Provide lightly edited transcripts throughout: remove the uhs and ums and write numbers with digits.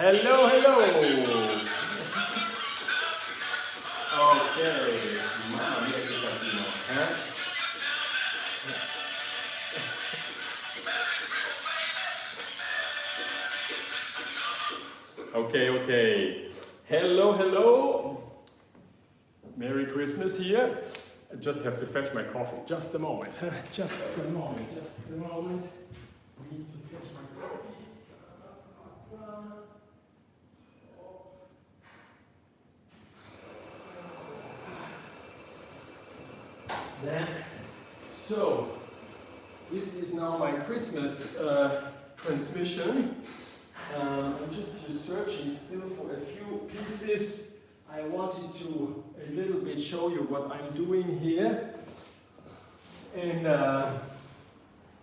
Hello, hello. Okay, mamma mia che casino, eh? Okay. Hello, hello. Merry Christmas here. I just have to fetch my coffee. Just a moment. Just a moment. Need to fetch my coffee. So, this is now my Christmas transmission. I'm just here searching still for a few pieces. I wanted to a little bit show you what I'm doing here. And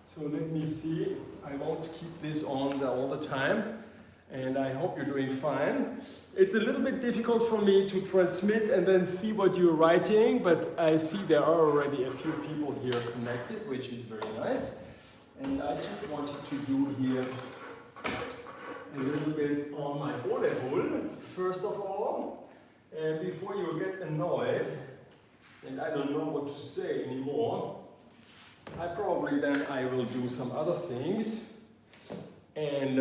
so let me see. I won't keep this on all the time. And I hope you're doing fine. It's a little bit difficult for me to transmit and then see what you're writing, but I see there are already a few people here connected, which is very nice. And I just wanted to do here a little bit on my volleyball, first of all. And before you get annoyed, and I don't know what to say anymore, I will do some other things. And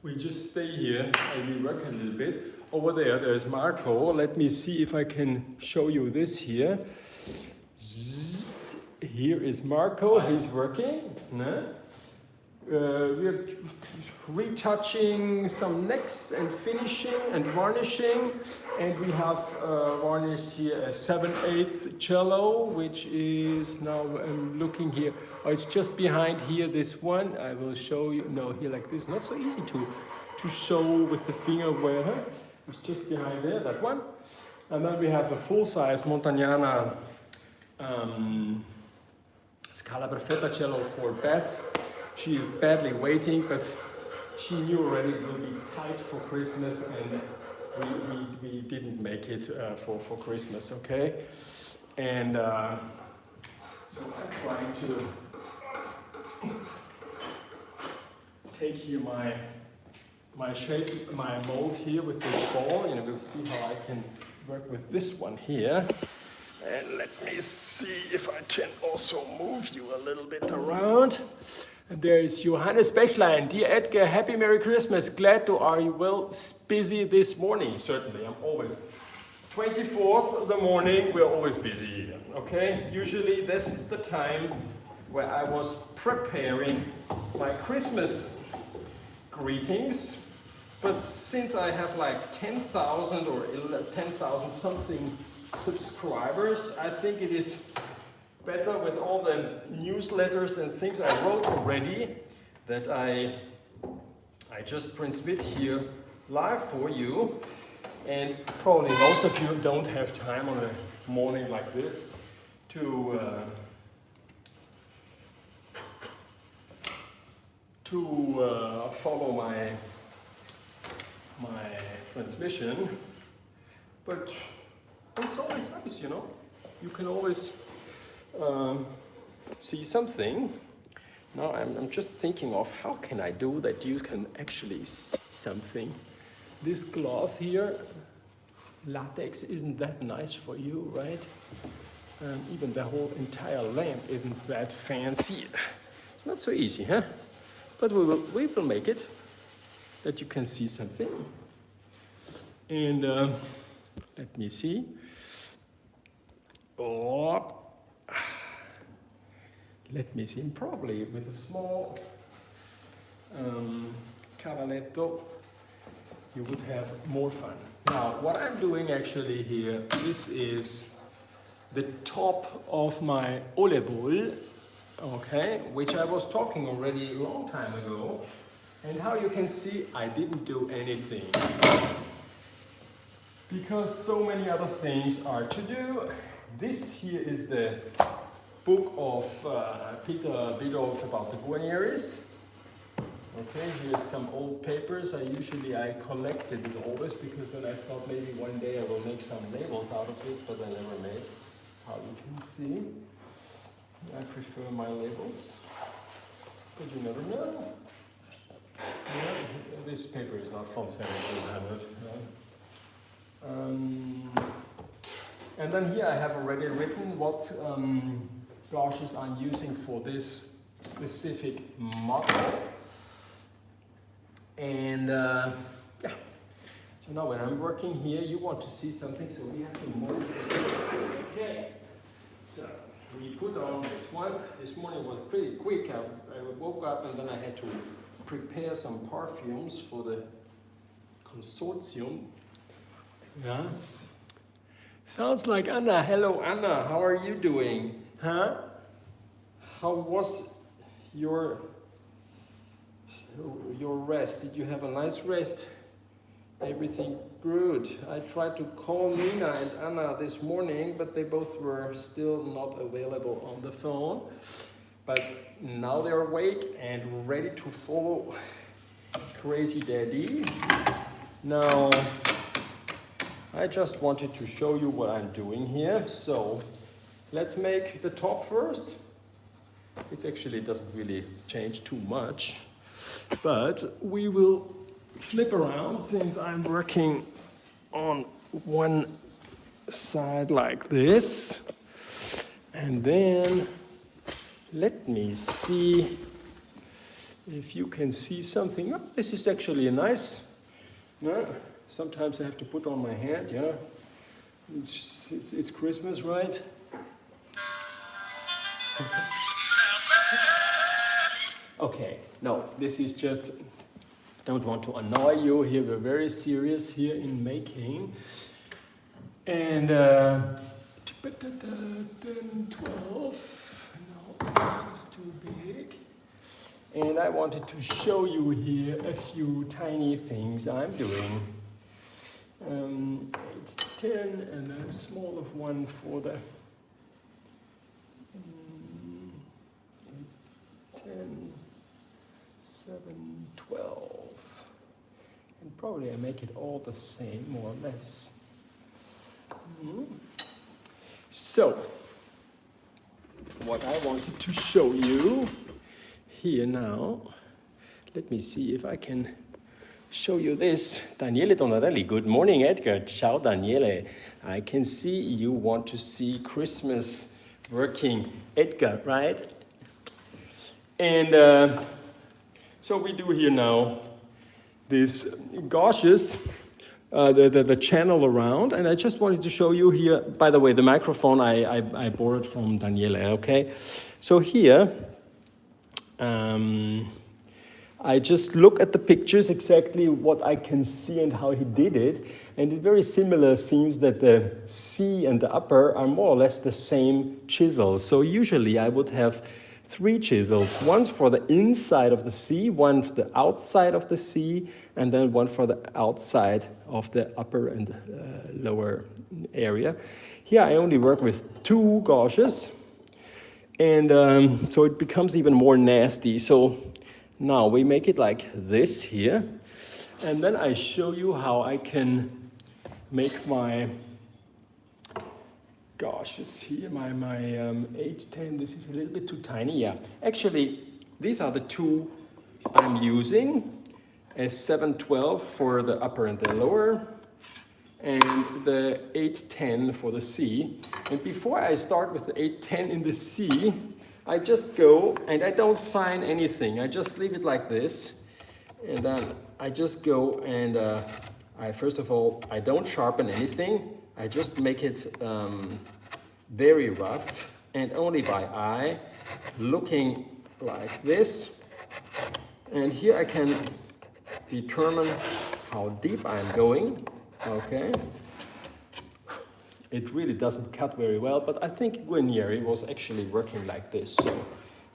we just stay here and we work a little bit. Over there's Marco. Let me see if I can show you this here. Here is Marco, he's working. We're retouching some necks and finishing and varnishing. And we have varnished here a 7/8 cello, which is now, I'm looking here. Oh, it's just behind here, this one. I will show you, no, here like this. Not so easy to show with the finger where, it's just behind there, that one. And then we have a full-size Montagnana Scala Perfetta cello for Beth. She is badly waiting, but she knew already it will be tight for Christmas, and we didn't make it for Christmas, okay? And so I'm trying to take here my shape, my mold here with this ball, and we'll see how I can work with this one here. And let me see if I can also move you a little bit around. And there is Johannes Bechlein. Dear Edgar, happy Merry Christmas. Glad to are you well busy this morning. Certainly, I'm always 24th of the morning, we're always busy, okay? Usually this is the time where I was preparing my Christmas greetings, but since I have like 10,000 or 10,000 something subscribers, I think it is better with all the newsletters and things I wrote already that I just transmit here live for you. And probably most of you don't have time on a morning like this to follow my transmission, but it's always nice, you know. You can always see something. Now I'm just thinking of how can I do that you can actually see something. This cloth here, latex, isn't that nice for you, right? Even the whole entire lamp isn't that fancy. It's not so easy, huh? But we will make it that you can see something. And let me see. Oh, let me see. Probably with a small cavaletto, you would have more fun. Now, what I'm doing actually here, this is the top of my volleyball, okay, which I was talking already a long time ago. And how you can see, I didn't do anything because so many other things are to do. This here is the book of Peter Biddulph about the Buoniers. Okay, here's some old papers. I collected it always because then I thought maybe one day I will make some labels out of it, but I never made. How you can see, I prefer my labels, but you never know. Yeah, this paper is not from 1700. And then here I have already written what gouaches I'm using for this specific model. And yeah, so now when I'm working here, you want to see something, so we have to move this. Okay, so we put on this one. This morning was pretty quick. I woke up and then I had to prepare some perfumes for the consortium. Yeah. Sounds like Anna. Hello, Anna. How are you doing? Huh? How was your rest? Did you have a nice rest? Everything good. I tried to call Nina and Anna this morning, but they both were still not available on the phone. But now they're awake and ready to follow Crazy Daddy. Now, I just wanted to show you what I'm doing here. So, let's make the top first. It actually doesn't really change too much, but we will flip around since I'm working on one side like this. And then let me see if you can see something. Oh, this is actually a nice. No, sometimes I have to put on my hand. Yeah, it's Christmas, right? Okay, no, this is just. Don't want to annoy you here. We're very serious here in making. And 12. No, this is too big. And I wanted to show you here a few tiny things I'm doing. 8-10 and a smaller one for the 10, 7, 12. And probably I make it all the same, more or less. So, what I wanted to show you here now, let me see if I can show you this. Daniele Donatelli, good morning, Edgar. Ciao, Daniele. I can see you want to see Christmas working, Edgar, right? And so we do here now these gouaches, the channel around, and I just wanted to show you here, by the way, the microphone I borrowed from Daniele, okay? So here, I just look at the pictures exactly what I can see and how he did it, and it very similar seems that the C and the upper are more or less the same chisels. So usually I would have 3 chisels, one for the inside of the C, one for the outside of the C, and then one for the outside of the upper and lower area. Here I only work with 2 gouaches, and so it becomes even more nasty. So now we make it like this here, and then I show you how I can make my gouaches here, my 8-10, this is a little bit too tiny, yeah. Actually, these are the 2 I'm using, a 7-12 for the upper and the lower, and the 8-10 for the C. And before I start with the 8-10 in the C, I just go and I don't sign anything. I just leave it like this, and then I just go and first of all, I don't sharpen anything. I just make it very rough and only by eye, looking like this. And here I can determine how deep I'm going, okay? It really doesn't cut very well, but I think Guarnieri was actually working like this. So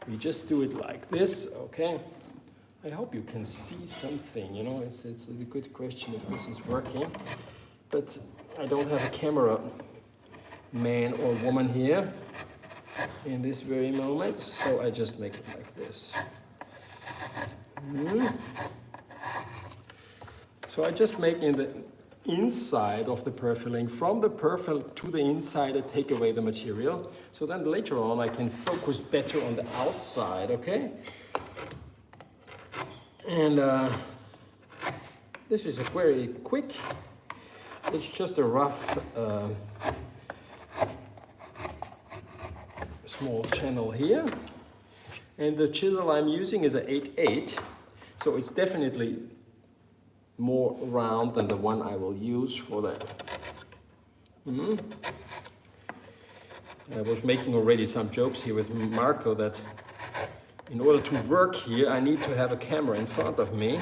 we just do it like this, okay? I hope you can see something, you know, it's a good question if this is working, but I don't have a camera man or woman here in this very moment, so I just make it like this. So I just make in the inside of the purfling, from the purfil to the inside I take away the material, so then later on I can focus better on the outside, okay? And this is a very quick, it's just a rough small channel here. And the chisel I'm using is a 8/8, so it's definitely more round than the one I will use for the... I was making already some jokes here with Marco that in order to work here, I need to have a camera in front of me.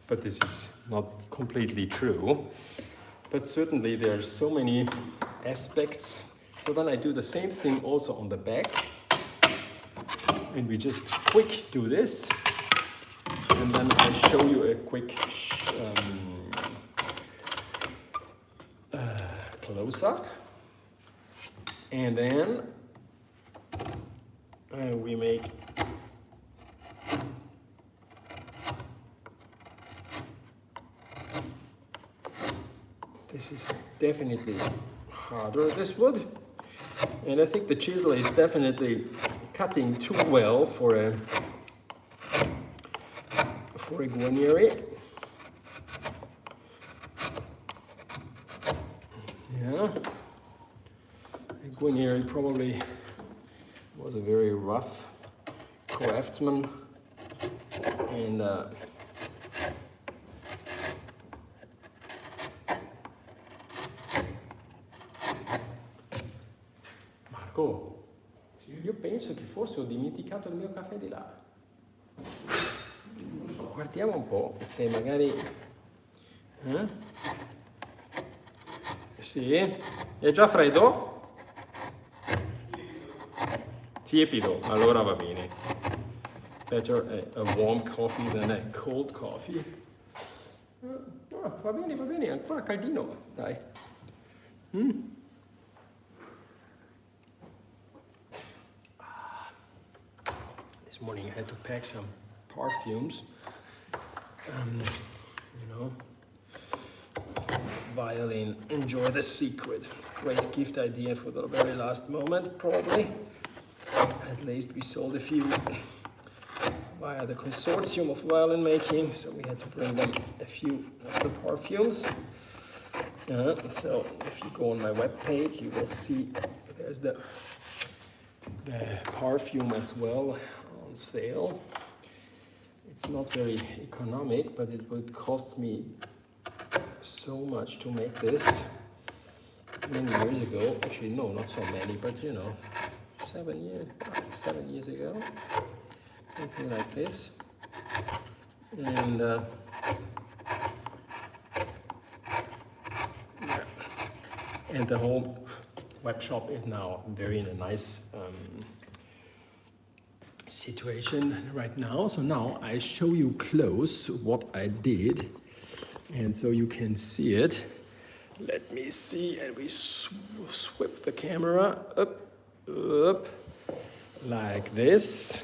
But this is not completely true. But certainly there are so many aspects. So then I do the same thing also on the back. And we just quick do this. And then I show you a quick close-up. And then we make this is definitely harder, this wood, and I think the chisel is definitely cutting too well for a guarnieri. Yeah, a guarnieri probably was a very rough craftsman, and Marco, io penso che forse ho dimenticato il mio caffè di là. Guardiamo un po' se magari... Sì, è già freddo? Tiepido, allora va bene. Better a warm coffee than a cold coffee. Va bene, ancora caldino, dai. This morning I had to pack some perfumes. You know, Violin, enjoy the secret. Great gift idea for the very last moment, probably. At least we sold a few via the consortium of violin making, so we had to bring them a few of the perfumes. So if you go on my webpage, you will see there's the perfume as well on sale. It's not very economic, but it would cost me so much to make this many years ago. Actually, no, not so many, but you know, 7 years ago, something like this. And and the whole web shop is now very in a nice situation right now. So now I show you close what I did, and so you can see it. Let me see, and we swip the camera up like this,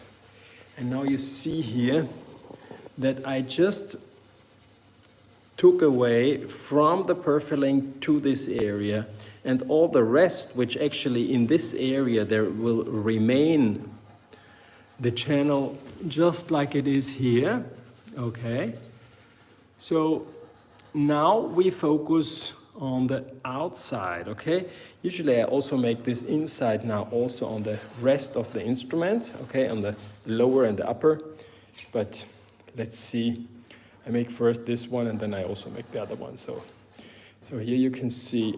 and now you see here that I just took away from the purfling to this area, and all the rest, which actually in this area there will remain the channel just like it is here. Okay, so now we focus on the outside. Okay, usually I also make this inside now also on the rest of the instrument, okay, on the lower and the upper, but let's see. I make first this one and then I also make the other one. So here you can see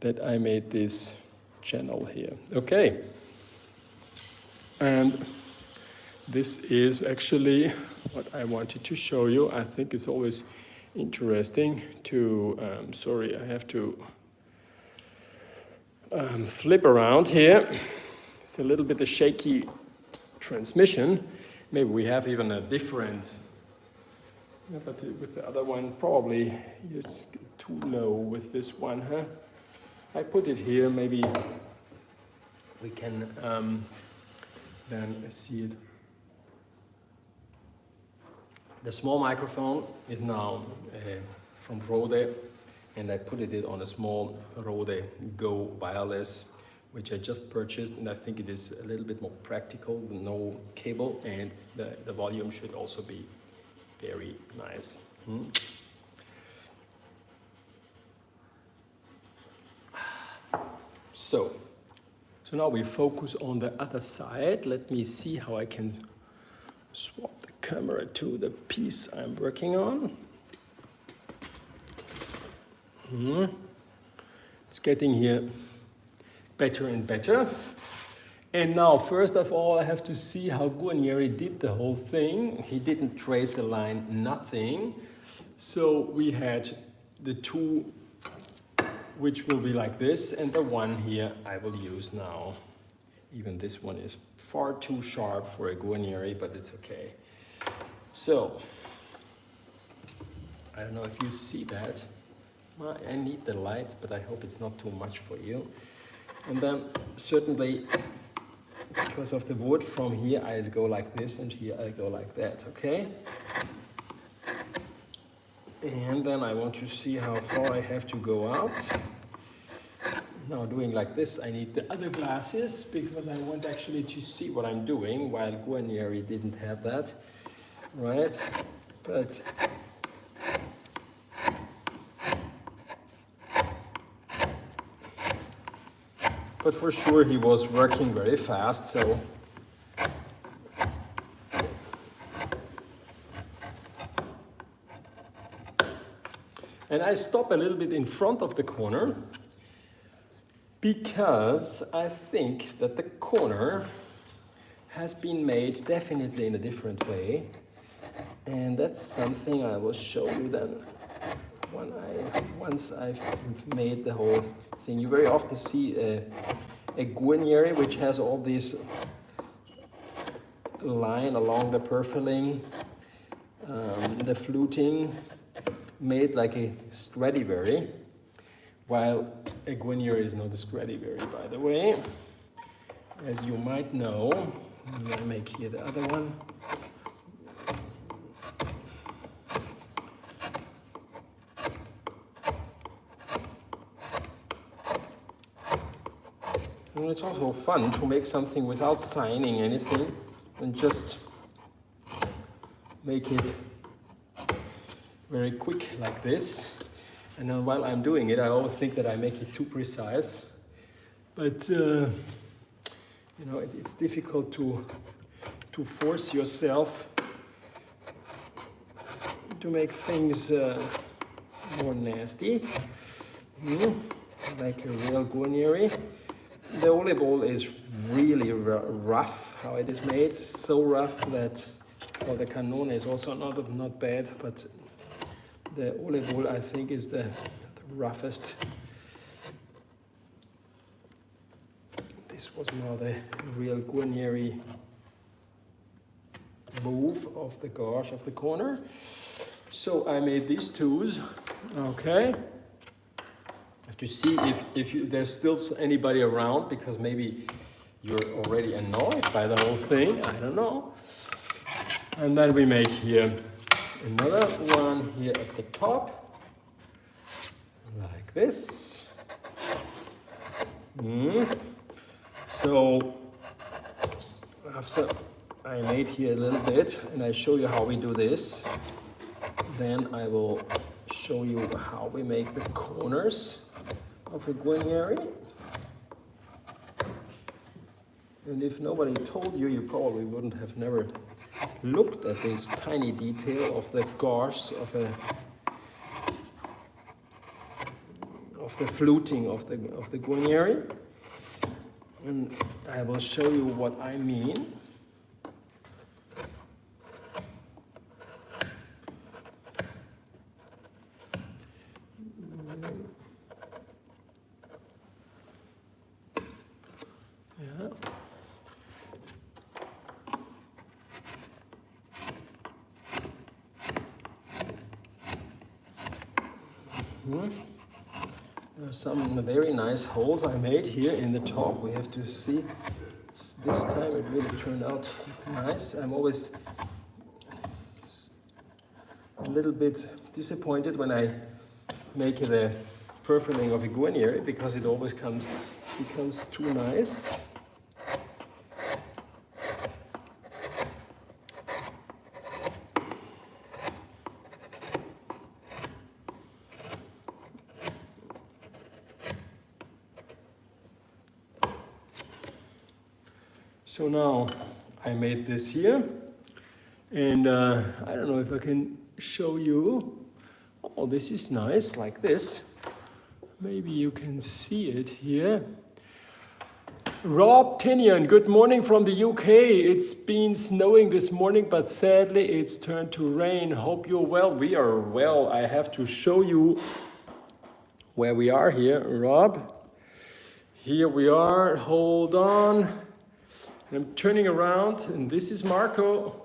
that I made this channel here. Okay, and this is actually what I wanted to show you. I think it's always interesting to, sorry, I have to flip around here. It's a little bit a shaky transmission. Maybe we have even a different, but with the other one probably it's too low with this one, huh? I put it here, maybe we can then see it. The small microphone is now from Rode, and I put it on a small Rode Go wireless which I just purchased, and I think it is a little bit more practical, no cable, and the volume should also be very nice. So now we focus on the other side. Let me see how I can swap the camera to the piece I'm working on. It's getting here better and better. And now, first of all, I have to see how Guarnieri did the whole thing. He didn't trace a line, nothing. So we had the two, which will be like this, and the one here I will use now. Even this one is far too sharp for a Guarnieri, but it's okay. So, I don't know if you see that. I need the light, but I hope it's not too much for you. And then, certainly, because of the wood, from here I go like this, and here I go like that, okay? And then I want to see how far I have to go out. Now doing like this, I need the other glasses because I want actually to see what I'm doing, while Guarnieri didn't have that, right? But for sure he was working very fast, so. And I stop a little bit in front of the corner because I think that the corner has been made definitely in a different way. And that's something I will show you then once I've made the whole thing. You very often see a Guarnieri which has all these line along the purfling, the fluting, made like a Stradivari, while a Guarnieri is not a Stradivari, by the way, as you might know. I'm going to make here the other one. And it's also fun to make something without signing anything and just make it very quick like this. And then while I'm doing it, I always think that I make it too precise. But you know, it's difficult to force yourself to make things more nasty, like a real Guarnieri. The olive is really rough, how it is made, so rough that, well, the Cremona is also not bad, but the olive oil, I think, is the roughest. This was now the real Guarnieri move of the gouge of the corner. So I made these twos, okay. To see if there's still anybody around, because maybe you're already annoyed by the whole thing, I don't know. And then we make here another one here at the top, like this. So after I made here a little bit, and I show you how we do this, then I will show you how we make the corners of a Guarnieri. And if nobody told you, you probably wouldn't have never looked at this tiny detail of the gouge of the fluting of the Guarnieri. And I will show you what I mean. There are some very nice holes I made here in the top. We have to see. This time it really turned out nice. I'm always a little bit disappointed when I make the purfling of a Guarnieri, because it always comes becomes too nice. So now I made this here, and I don't know if I can show you. Oh, this is nice, like this. Maybe you can see it here. Rob Tinian, good morning from the UK. It's been snowing this morning, but sadly it's turned to rain. Hope you're well. We are well. I have to show you where we are here, Rob. Here we are, hold on. I'm turning around, and this is Marco.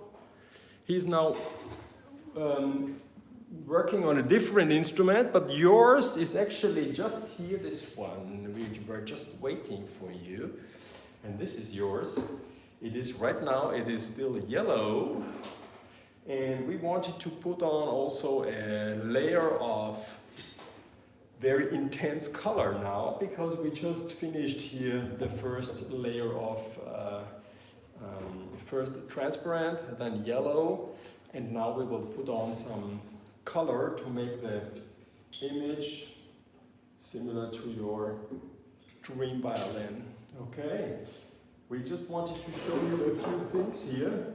He's now working on a different instrument, but yours is actually just here, this one. We were just waiting for you. And this is yours. It is right now, it is still yellow. And we wanted to put on also a layer of very intense color now, because we just finished here the first layer of first transparent, then yellow, and now we will put on some color to make the image similar to your dream violin. Okay, we just wanted to show you a few things here.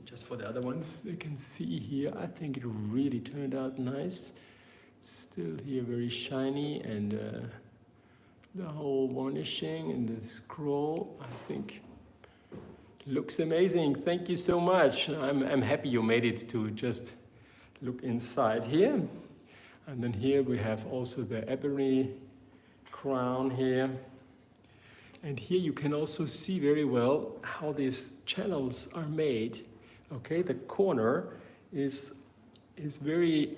Just for the other ones, you can see here, I think it really turned out nice. It's still here very shiny, and the whole varnishing and the scroll, I think, looks amazing. Thank you so much. I'm happy you made it to just look inside here. And then here we have also the ebony crown here. And here you can also see very well how these channels are made. Okay, the corner is very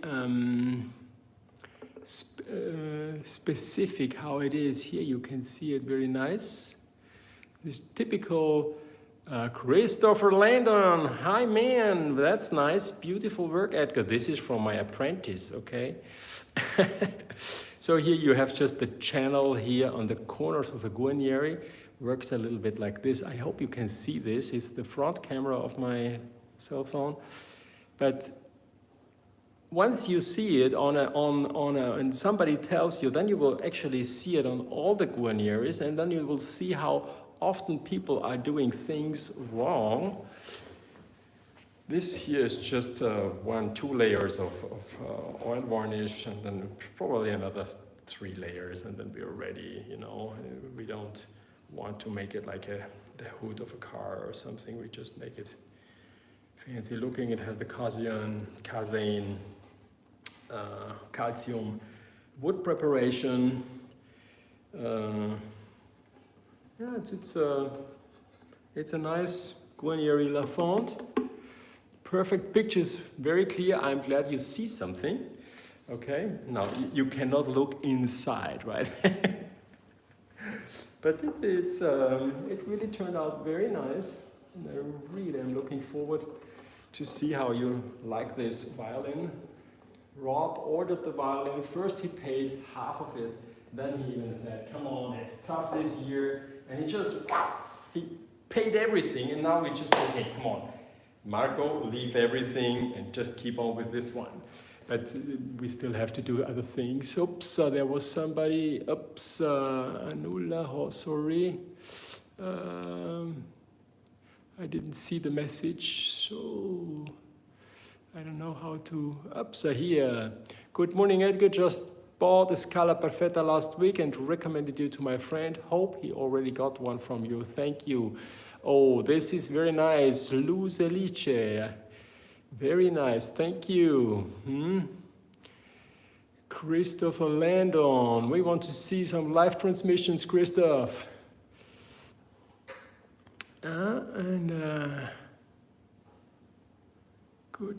specific how it is. Here you can see it very nice. This typical Christopher Landon, hi man, that's nice, beautiful work, Edgar. This is from my apprentice, okay? So here you have just the channel here on the corners of the guarniere. Works a little bit like this. I hope you can see this. It's the front camera of my cell phone. But once you see it and somebody tells you, then you will actually see it on all the guarnieres, and then you will see how often people are doing things wrong. This here is just 2 layers of oil varnish, and then probably another 3 layers, and then we're ready. You know, we don't want to make it like the hood of a car or something. We just make it fancy looking. It has the casein, calcium wood preparation. Yeah, it's a nice guarniere La Fonte. Perfect pictures, very clear. I'm glad you see something. Okay, now you cannot look inside, right? But it really turned out very nice. And I really am looking forward to see how you like this violin. Rob ordered the violin. First he paid half of it. Then he even said, come on, it's tough this year. And he paid everything. And now we just said, hey, come on, Marco, leave everything and just keep on with this one. But we still have to do other things. Oops, there was somebody, Anula, sorry. I didn't see the message, so I don't know how to, here. Good morning, Edgar, just bought a Scala Perfetta last week and recommended you to my friend. Hope he already got one from you. Thank you. Oh, this is very nice. Luz Elice. Very nice. Thank you. Christopher Landon. We want to see some live transmissions, Christoph. Good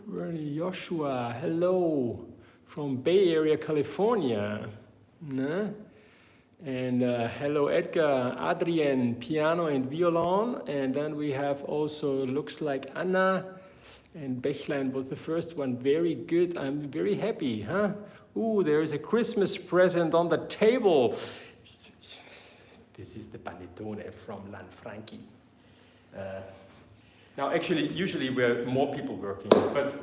morning, Joshua. Hello. From Bay Area, California. And hello, Edgar, Adrien, piano and violin. And then we have also, looks like Anna, and Bechlein was the first one. Very good. I'm very happy, huh? Ooh, there is a Christmas present on the table. This is the panettone from Lanfranchi. Now actually, usually we're more people working, but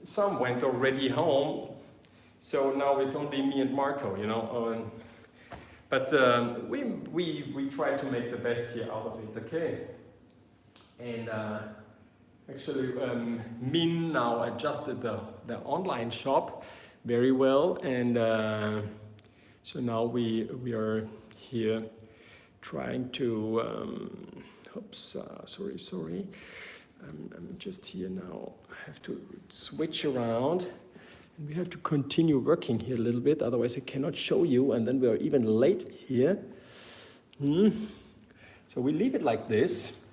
some went already home, so now it's only me and Marco, you know. But we try to make the best here out of it, okay? And actually, Min now adjusted the online shop very well, and so now we are here trying to. Oops, sorry. I'm just here now. I have to switch around. We have to continue working here a little bit, otherwise I cannot show you, and then we are even late here. So we leave it like this.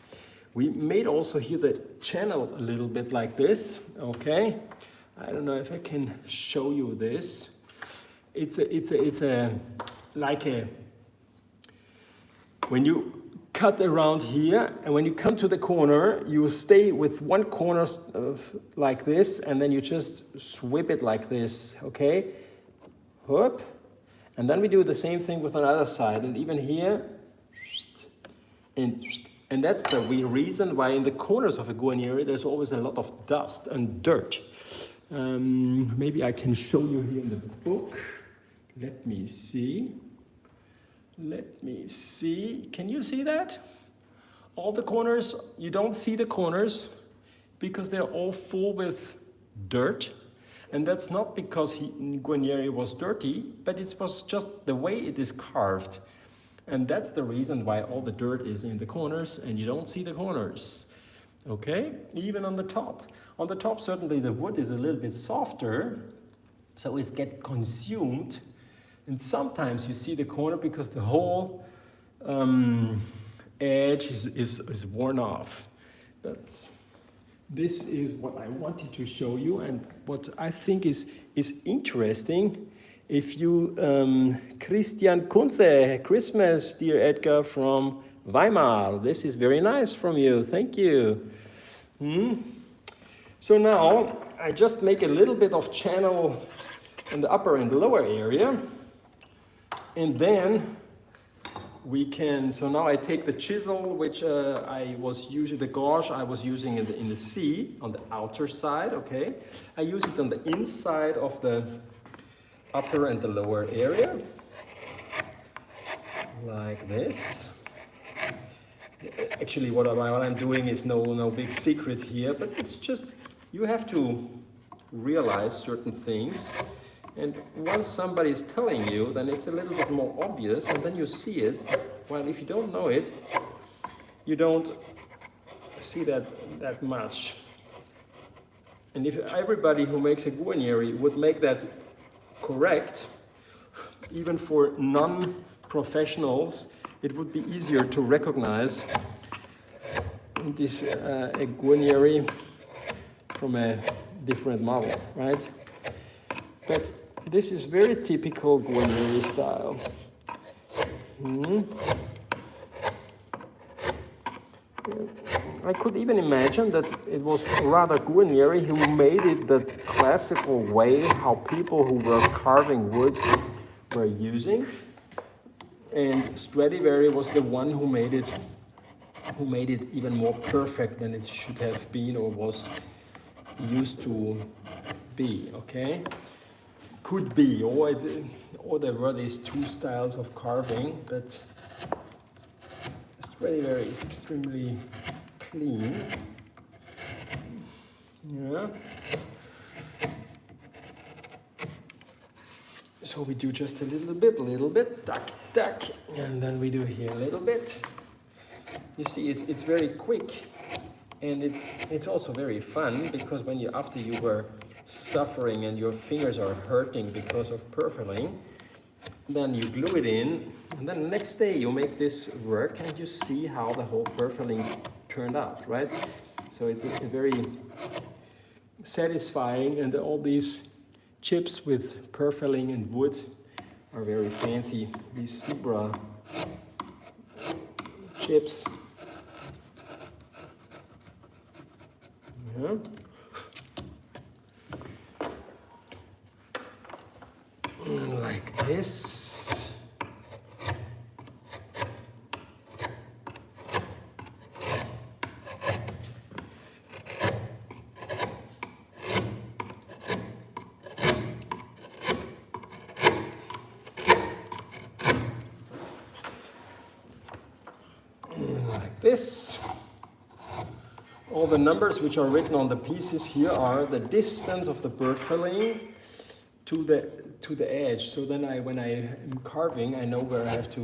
We made also here the channel a little bit like this, okay? I don't know if I can show you this. It's like when you cut around here, and when you come to the corner, you stay with one corner like this, and then you just sweep it like this, okay? Whoop. And then we do the same thing with another side, and even here, and that's the reason why in the corners of a guarniere there's always a lot of dust and dirt. Maybe I can show you here in the book. Let me see. Can you see that? All the corners, you don't see the corners because they're all full with dirt. And that's not because guarniere was dirty, but it was just the way it is carved. And that's the reason why all the dirt is in the corners and you don't see the corners. Okay? Even on the top. On the top, certainly the wood is a little bit softer, so it gets consumed. And sometimes you see the corner because the whole edge is worn off. But this is what I wanted to show you, and what I think is interesting. If you, Christian Kunze, Christmas, dear Edgar from Weimar. This is very nice from you, thank you. So now I just make a little bit of channel in the upper and the lower area. And then we can, so now I take the chisel, which I was using, the gouge I was using in the C, on the outer side, okay? I use it on the inside of the upper and the lower area, like this. Actually, what I'm doing is no big secret here, but it's just, you have to realize certain things. And once somebody is telling you, then it's a little bit more obvious, and then you see it. While if you don't know it, you don't see that much. And if everybody who makes a guarniere would make that correct, even for non-professionals, it would be easier to recognize this a guarniere from a different model, right? But this is very typical guarniere style. I could even imagine that it was rather guarniere who made it that classical way how people who were carving wood were using. And Stradivari was the one who made it even more perfect than it should have been or was used to be, okay? Could be, or there were these two styles of carving, but Stradivari is extremely clean. Yeah. So we do just a little bit, tack, and then we do here a little bit. You see, it's very quick, and it's also very fun because when after you were suffering and your fingers are hurting because of purfling, then you glue it in, and then the next day you make this work and you see how the whole purfling turned out, right? So it's a very satisfying, and all these chips with purfling and wood are very fancy. These zebra chips. Yeah. Like this. this. All the numbers which are written on the pieces here are the distance of the purfling to the edge. So then when I am carving, I know where I have to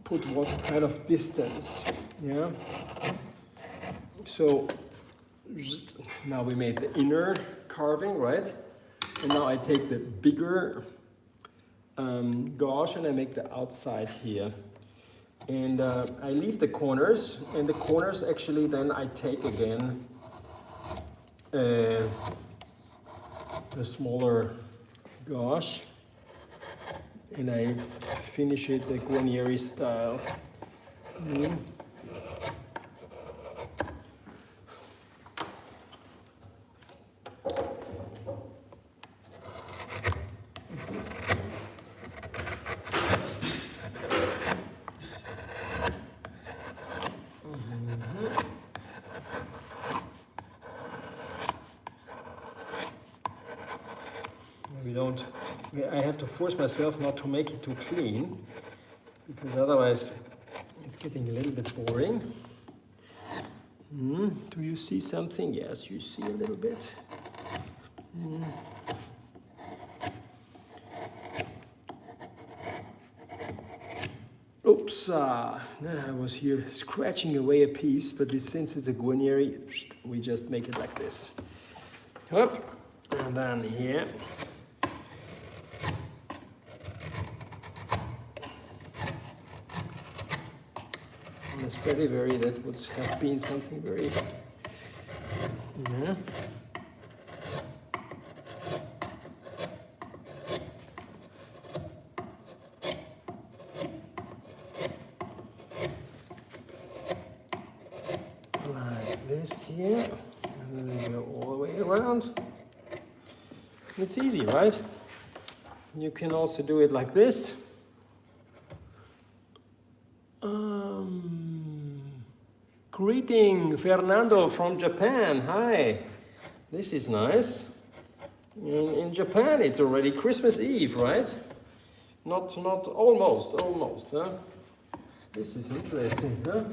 put what kind of distance. Yeah. So now we made the inner carving, right? And now I take the bigger gauge and I make the outside here. And I leave the corners, and the corners actually then I take again the smaller gauge and I finish it the Guarnieri style. I have to force myself not to make it too clean, because otherwise it's getting a little bit boring. Do you see something? Yes, you see a little bit. Oops, I was here scratching away a piece, but since it's a Guarnieri, we just make it like this. Up, and then here. On a Stradivari, that would have been something very... Yeah. Like this here, and then we go all the way around. It's easy, right? You can also do it like this. Greeting, Fernando from Japan. Hi, this is nice. In Japan, it's already Christmas Eve, right? Not almost, huh? This is interesting, huh?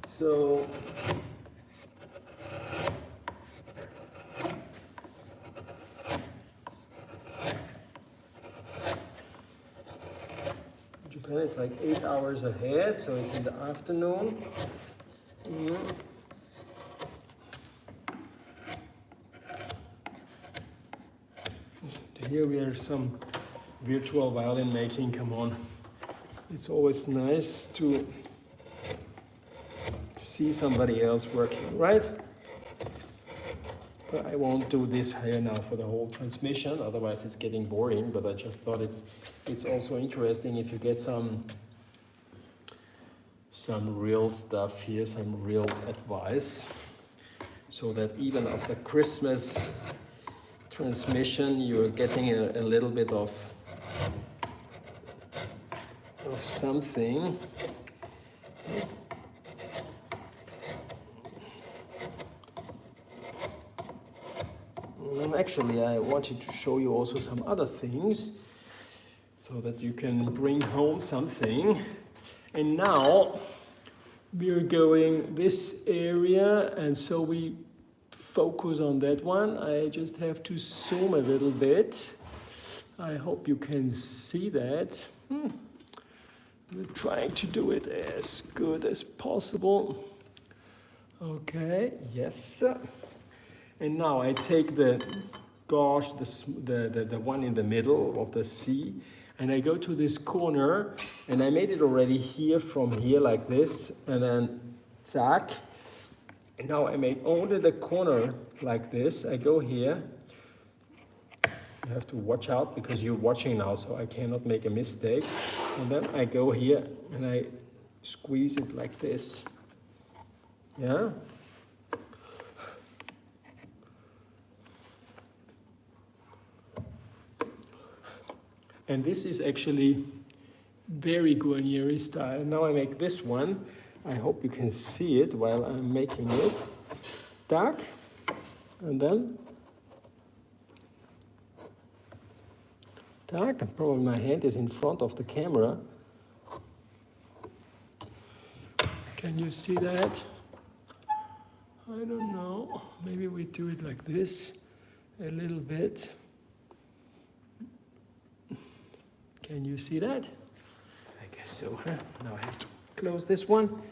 So, Japan is like 8 hours ahead, so it's in the afternoon. Here we have some virtual violin making. Come on, it's always nice to see somebody else working, right? But I won't do this here now for the whole transmission, otherwise it's getting boring. But I just thought it's also interesting if you get some real stuff here, some real advice, so that even after Christmas transmission you're getting a little bit of something. Actually, I wanted to show you also some other things so that you can bring home something. And now we're going this area, and so we focus on that one. I just have to zoom a little bit. I hope you can see that. We're trying to do it as good as possible. Okay, yes. And now I take the gauge, the one in the middle of the C, and I go to this corner, and I made it already here from here like this, and then zack. And now I make only the corner like this. I go here. You have to watch out because you're watching now, so I cannot make a mistake. And then I go here and I squeeze it like this. Yeah. And this is actually very Guarnieri style. Now I make this one. I hope you can see it while I'm making it. Tack, and then tack. Probably my hand is in front of the camera. Can you see that? I don't know. Maybe we do it like this a little bit. Can you see that? I guess so, huh? Now I have to close this one.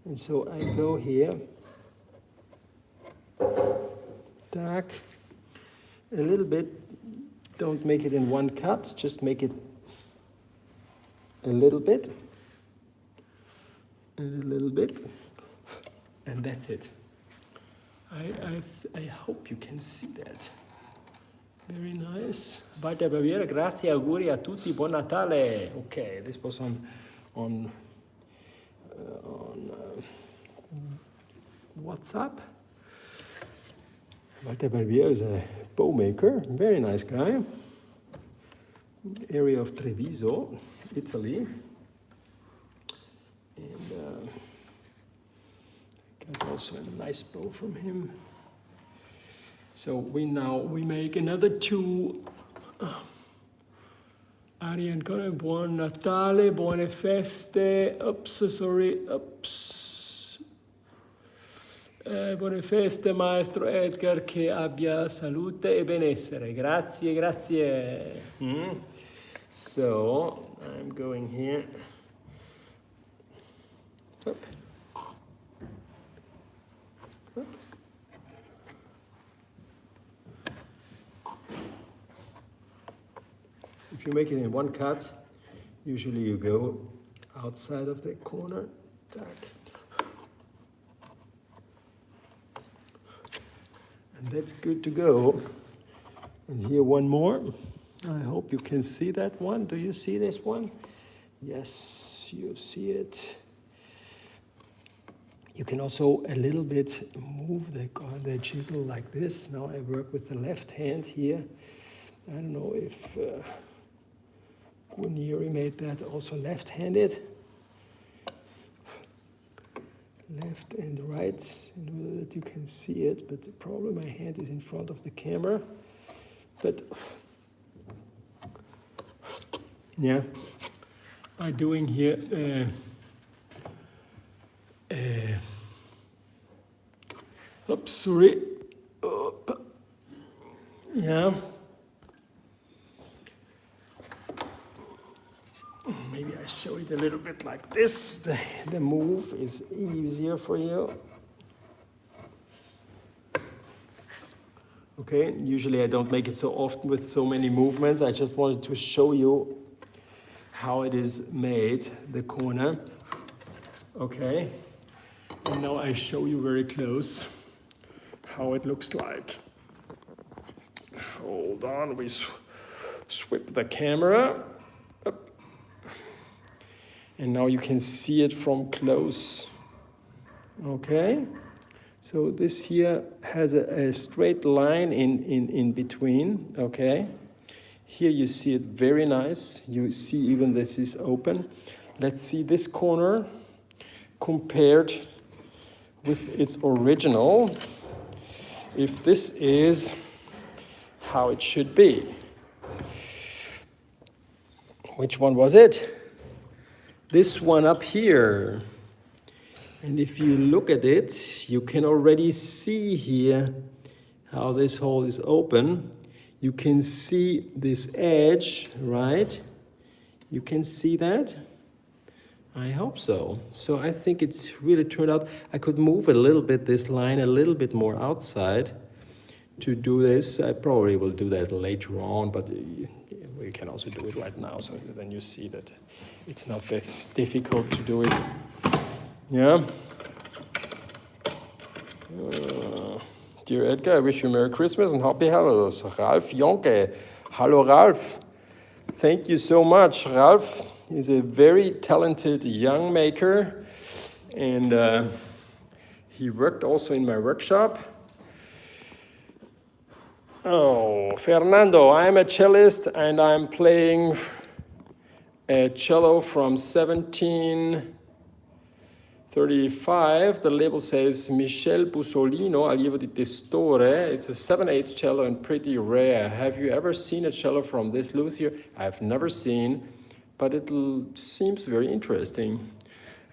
And so I go here. Dark. A little bit. Don't make it in one cut. Just make it a little bit. And a little bit. And that's it. I hope you can see that. Very nice. Walter Barbiere, grazie, auguri a tutti, buon Natale. Okay, this was on WhatsApp. Walter Barbiere is a bow maker, very nice guy. Area of Treviso, Italy. And got also a nice bow from him. So we make another two. Arian Conan, buon Natale, buone feste. Buone feste, maestro Edgar, che abbia salute e benessere. Grazie, grazie. So I'm going here. Up. If you make it in one cut, usually you go outside of the corner. And that's good to go. And here one more. I hope you can see that one. Do you see this one? Yes, you see it. You can also a little bit move the chisel like this. Now I work with the left hand here. I don't know if Guarnieri made that also left-handed. Left and right, in order that you can see it, but probably my hand is in front of the camera. But yeah, by doing here oops, sorry. Yeah. Maybe I show it a little bit like this. The move is easier for you. Okay, usually I don't make it so often with so many movements. I just wanted to show you how it is made, the corner. Okay, and now I show you very close how it looks like. Hold on, we swip the camera. And now you can see it from close. Okay, so this here has a straight line in between. Okay, here you see it very nice. You see even this is open. Let's see this corner compared with its original. If this is how it should be. Which one was it? This one up here. And if you look at it, you can already see here how this hole is open. You can see this edge, right? You can see that? I hope so. So I think it's really turned out. I could move a little bit this line a little bit more outside to do this. I probably will do that later on, but we can also do it right now, so then you see that it's not this difficult to do it. Yeah. Dear Edgar, I wish you Merry Christmas and Happy Holidays. Ralph Jonke. Hello, Ralph. Thank you so much. Ralph is a very talented young maker, and he worked also in my workshop. Oh, Fernando, I'm a cellist and I'm playing a cello from 1735. The label says Michel Bussolino, allievo di Testore. It's a 7/8 cello and pretty rare. Have you ever seen a cello from this luthier? I've never seen, but it seems very interesting.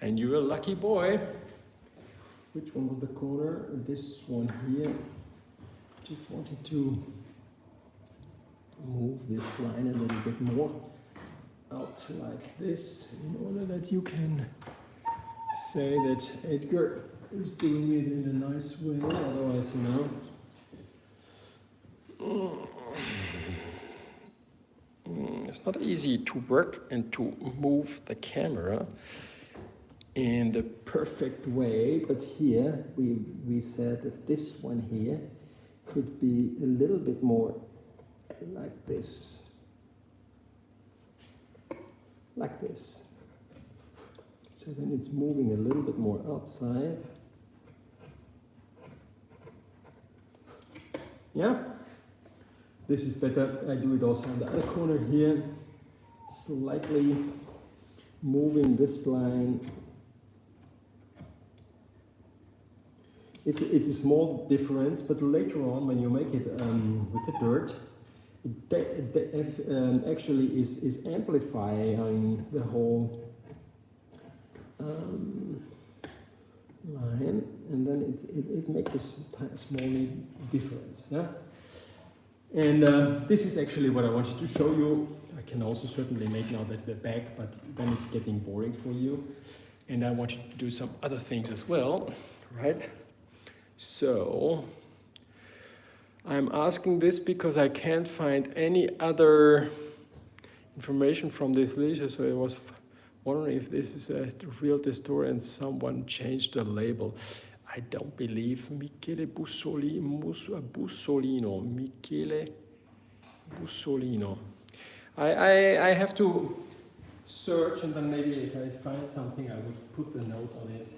And you're a lucky boy. which one was the corner? This one here. Just wanted to move this line a little bit more out like this in order that you can say that Edgar is doing it in a nice way, otherwise, you know. It's not easy to work and to move the camera in the perfect way, but here we said that this one here could be a little bit more like this. Like this. So then it's moving a little bit more outside. Yeah? This is better. I do it also on the other corner here. Slightly moving this line. It's a small difference, but later on when you make it with the dirt, it actually is amplifying the whole line, and then it makes a small difference. Yeah? And this is actually what I wanted to show you. I can also certainly make now the back, but then it's getting boring for you. And I wanted to do some other things as well, right? So I'm asking this because I can't find any other information from this leisure, so I was wondering if this is a real store and someone changed the label. I don't believe Michele Bussolino. Michele Bussolino. I have to search, and then maybe if I find something, I would put the note on it.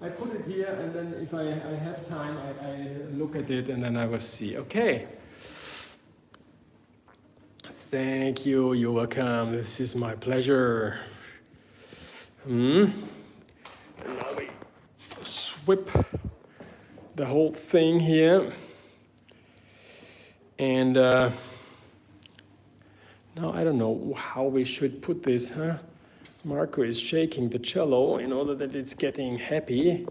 I put it here, and then if I have time, I look at it, and then I will see. Okay. Thank you. You're welcome. This is my pleasure. And now we sweep the whole thing here. And now I don't know how we should put this, huh? Marco is shaking the cello in order that it's getting happy.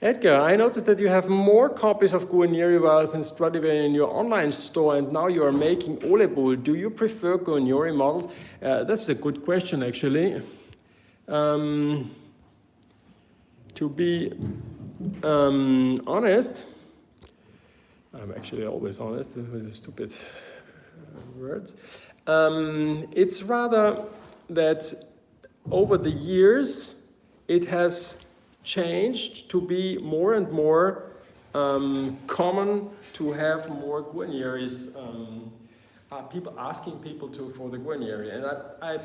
Edgar, I noticed that you have more copies of Guarneri violins and Stradivari in your online store, and now you are making Olebul. Do you prefer Guarneri models? That's a good question, actually. To be honest, I'm actually always honest with the stupid words. It's rather that over the years it has changed to be more and more common to have more Guarneris. People asking people for the Guarneri, and I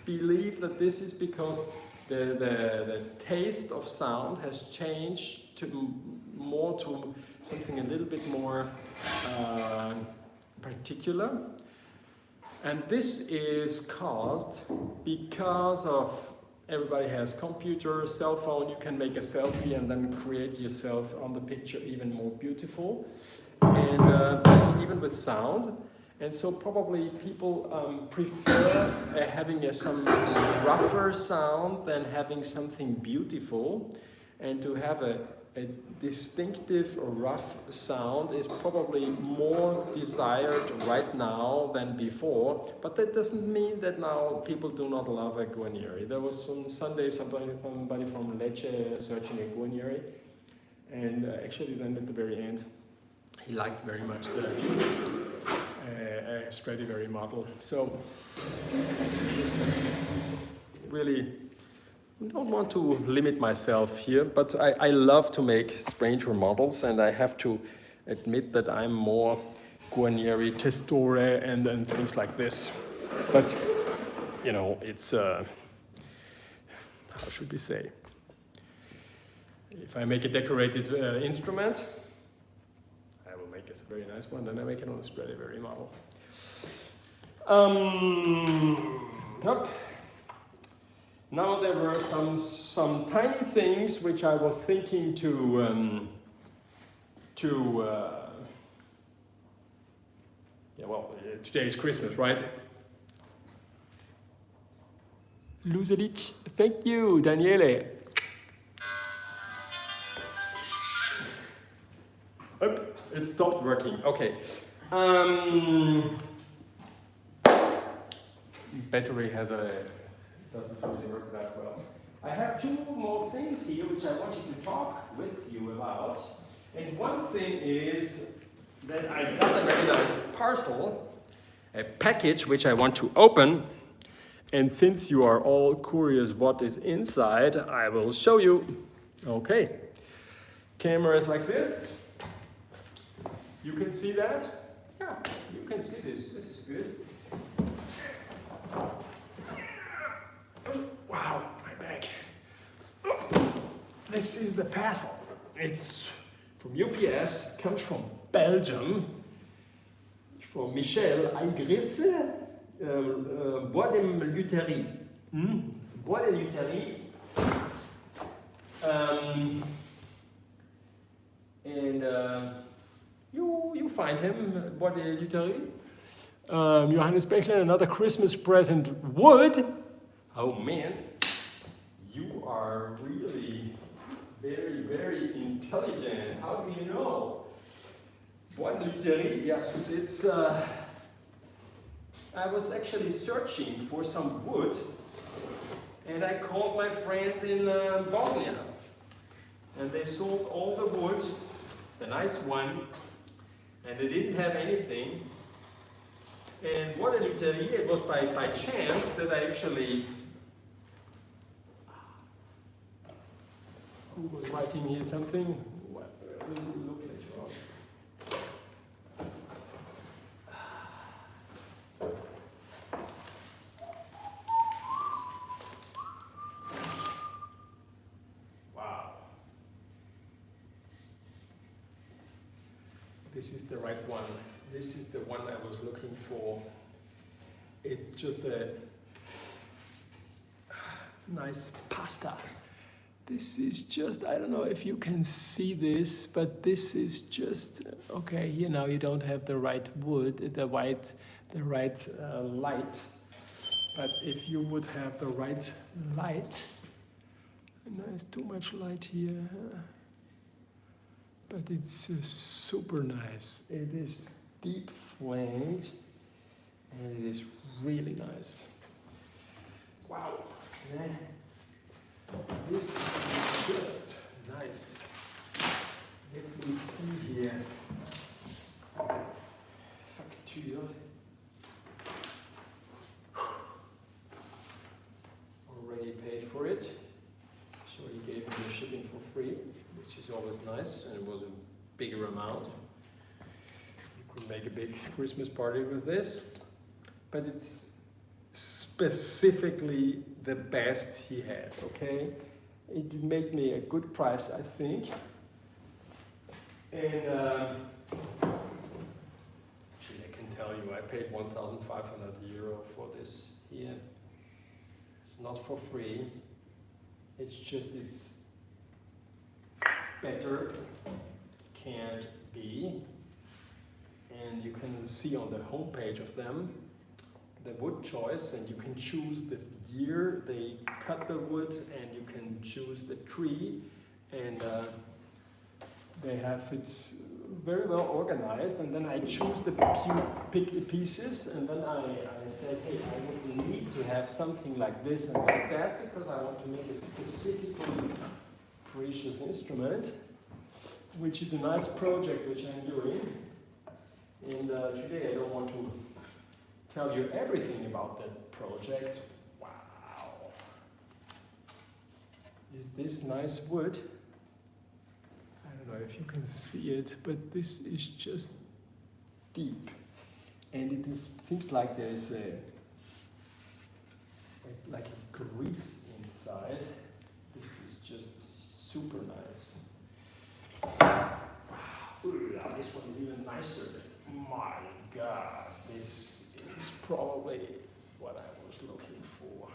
believe that this is because the taste of sound has changed to more to something a little bit more particular. And this is caused because of everybody has computer, cell phone, you can make a selfie and then create yourself on the picture even more beautiful. And that's even with sound. And so probably people prefer having some rougher sound than having something beautiful. And to have a distinctive or rough sound is probably more desired right now than before, but that doesn't mean that now people do not love a Guarneri. There was some Sunday somebody from Lecce searching a Guarneri, and actually then at the very end he liked very much the Stradivari model. So this is really, I don't want to limit myself here, but I love to make stranger models, and I have to admit that I'm more Guarneri, Testore, and things like this. But, you know, it's, how should we say? If I make a decorated instrument, I will make a very nice one, then I make it on a Stradivari model. Yep. Now there were some tiny things which I was thinking to Yeah, well, today is Christmas, right? Luzelic, thank you, Daniele. Oh, it stopped working. Okay. Battery doesn't really work that well. I have two more things here which I wanted to talk with you about. And one thing is that I got a very nice parcel, a package which I want to open. And since you are all curious what is inside, I will show you. Okay. Camera is like this. You can see that? Yeah, you can see this. This is good. Wow, my back. This is the parcel. It's from UPS, comes from Belgium, from Michel Aigrisse, Bois de Liutherie. Bois de Liutherie. You find him, Bois de Liutherie. Johannes Bechler, another Christmas present, wood. Oh man, you are really very, very intelligent. How do you know? Bois de Liutherie, yes, it's... I was actually searching for some wood, and I called my friends in Bosnia, and they sold all the wood, the nice one, and they didn't have anything. And Bois de Liutherie, it was by chance that I actually... Who was writing here something? What? Look later on. Wow. This is the right one. This is the one I was looking for. It's just a nice pasta. This is just, I don't know if you can see this, but this is just, okay, you know, you don't have the right wood, the right light. But if you would have the right light, no, it's too much light here. But it's super nice. It is deep flamed, and it is really nice. Wow. Yeah. This is just nice. Let me see here. Facture. Already paid for it. So he gave me the shipping for free, which is always nice, and it was a bigger amount. You could make a big Christmas party with this, but it's specifically the best he had, okay? It made me a good price, I think. And actually I can tell you, I paid 1,500 euro for this here. It's not for free. It's just, it's better, can't be. And you can see on the homepage of them the wood choice, and you can choose the year they cut the wood, and you can choose the tree, and they have it very well organized. And then I choose pick the pieces, and then I said, hey, I would need to have something like this and like that, because I want to make a specifically precious instrument, which is a nice project which I'm doing. And today I don't want to tell you everything about that project. Wow. Is this nice wood? I don't know if you can see it, but this is just deep. And it seems like there's like a grease inside. This is just super nice. Wow. Ooh, this one is even nicer. My God, this is probably what I was looking for.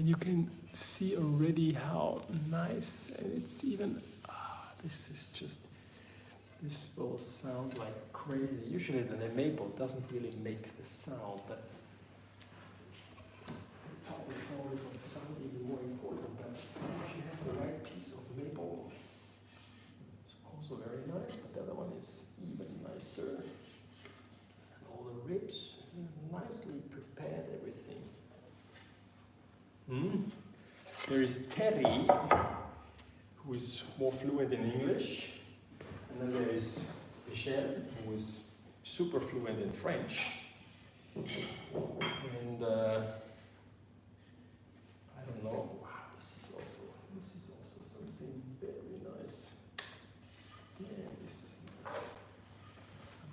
And you can see already how nice, and it's even, this will sound like crazy. Usually the maple doesn't really make the sound, but the top is probably for the sound even more important. But if you have the right piece of maple, it's also very nice, but the other one is even nicer. And all the ribs, nicely prepared, everything. There is Terry, who is more fluent in English, and then there is Michel, who is super fluent in French. And I don't know. Wow, this is also something very nice. Yeah, this is nice.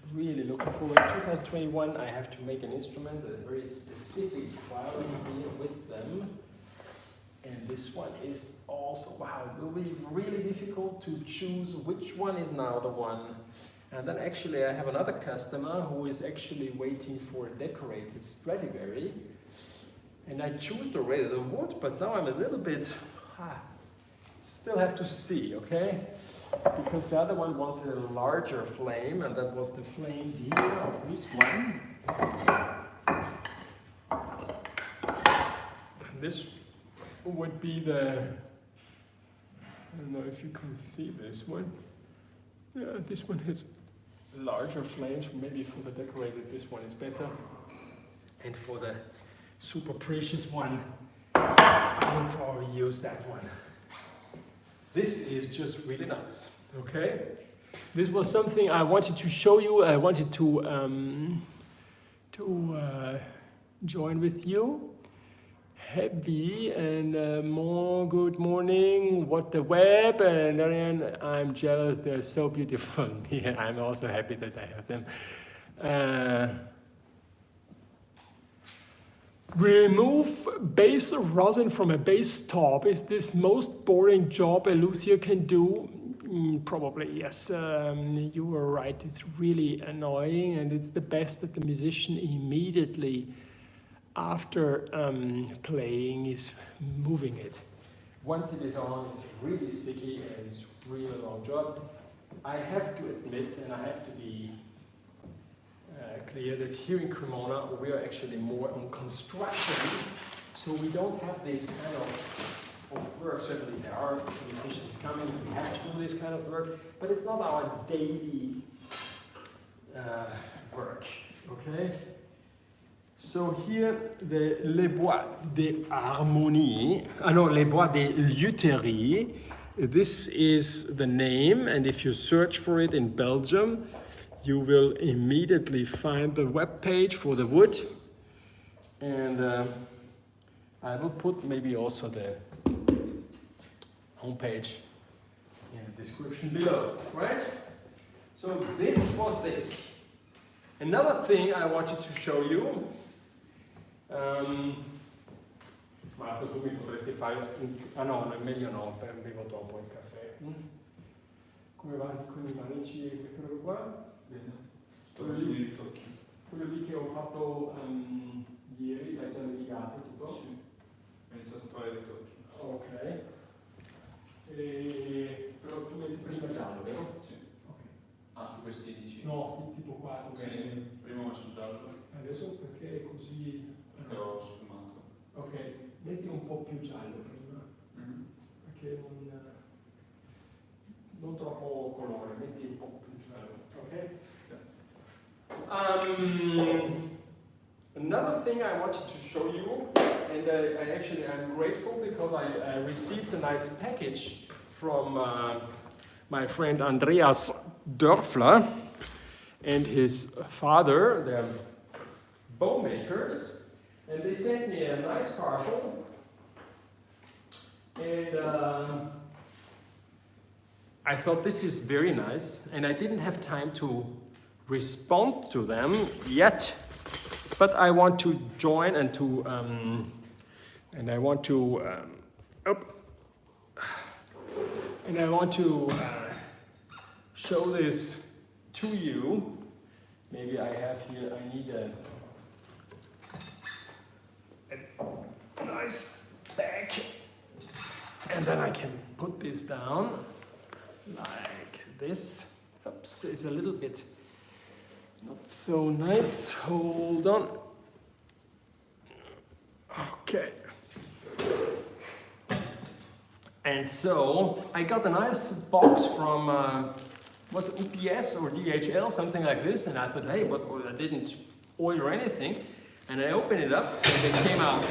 I'm really looking forward. In 2021, I have to make an instrument, a very specific violin here with them. And this one is also, wow, it will be really difficult to choose which one is now the one. And then actually I have another customer who is actually waiting for a decorated Stradivari. And I chose already the wood, but now I'm a little bit, still have to see, okay? Because the other one wanted a larger flame, and that was the flames here of this one. This would be the, I don't know if you can see this one. Yeah, this one has larger flames, maybe for the decorated this one is better. And for the super precious one, I will probably use that one. This is just really nice, okay? This was something I wanted to show you. I wanted to join with you. Happy and more good morning, what the web, and then I'm jealous, they're so beautiful. Yeah, I'm also happy that I have them. Remove base rosin from a base top. Is this most boring job a luthier can do? Probably yes, you were right, it's really annoying, and it's the best that the musician immediately after playing is moving it. Once it is on, it's really sticky and it's really a long job. I have to admit, and I have to be clear, that here in Cremona we are actually more on construction, so we don't have this kind of work. Certainly there are musicians coming, we have to do this kind of work, but it's not our daily work, okay? So here, les Bois de Harmonie, les Bois de Liutherie, this is the name, and if you search for it in Belgium, you will immediately find the web page for the wood. And I will put maybe also the homepage in the description below, right? So this was this. Another thing I wanted to show you. Ma tu mi potresti fare no, è meglio no, bevo dopo il caffè. Come va con i manici e questa roba qua? Bene. Sto sui ritocchi. Quello lì che ho fatto ieri, l'hai già navigato tutto? Sì. Ho iniziato a fare i ritocchi. Ok. Però tu metti prima giallo, vero? Sì. Ok. Su questi dici? No, tipo qua. Sì. Prima ho messo giallo. Adesso perché così... Ho sfumato. Ok, metti un po' più giallo prima, perché non troppo colore, metti un po' più giallo, ok? Another thing I wanted to show you, and I'm grateful because I received a nice package from my friend Andreas Dörfler and his father, they're Bowmakers. And they sent me a nice parcel, and I thought this is very nice, and I didn't have time to respond to them yet, but I want to join and to show this to you. Maybe I have here, I need a nice bag. then I can put this down like this. Oops, it's a little bit not so nice. Hold on. Okay. And so I got a nice box from, was it UPS or DHL, something like this, and I thought, hey, but I didn't order anything. And I opened it up, and they came out.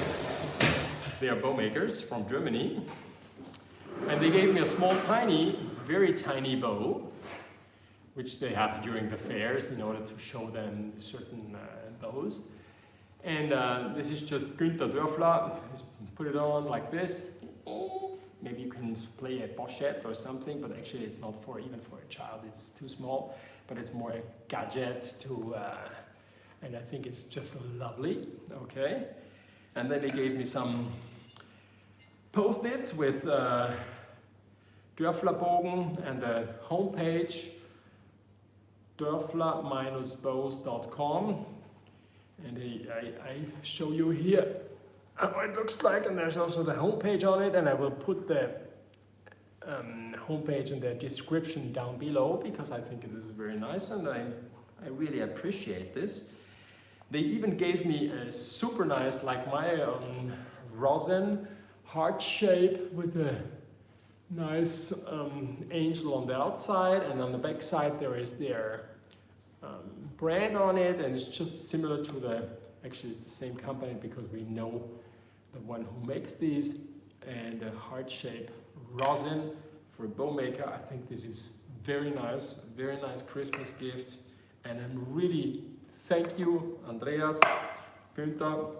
They are bowmakers from Germany. And they gave me a small, tiny, very tiny bow, which they have during the fairs in order to show them certain bows. And this is just Günther Dörfler. Just put it on like this. Maybe you can play a pochette or something, but actually it's not for even for a child. It's too small, but it's more a gadget to, and I think it's just lovely. Okay, and then they gave me some Post-its with Dörflerbogen and the homepage dörfler-bows.com, and I show you here how it looks like, and there's also the homepage on it, and I will put the homepage in the description down below because I think this is very nice and I really appreciate this. They even gave me a super nice, like my rosin heart shape with a nice angel on the outside, and on the back side there is their brand on it, and it's just similar to the, actually it's the same company because we know the one who makes these, and a heart shape rosin for a bow maker. I think this is very nice Christmas gift, and I'm really, thank you Andreas, Günther.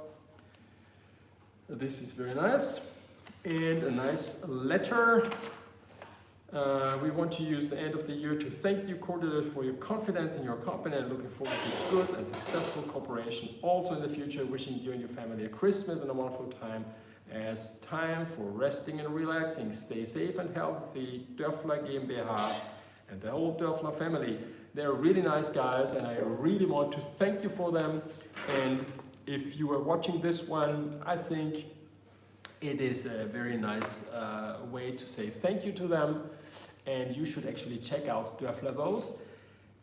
This is very nice. And a nice letter. We want to use the end of the year to thank you cordially for your confidence in your company and looking forward to good and successful cooperation also in the future. Wishing you and your family a Christmas and a wonderful time as time for resting and relaxing. Stay safe and healthy. Dörfler GmbH and the whole Dörfler family. They're really nice guys and I really want to thank you for them. And if you are watching this one, I think it is a very nice way to say thank you to them, and you should actually check out Dörfler bows.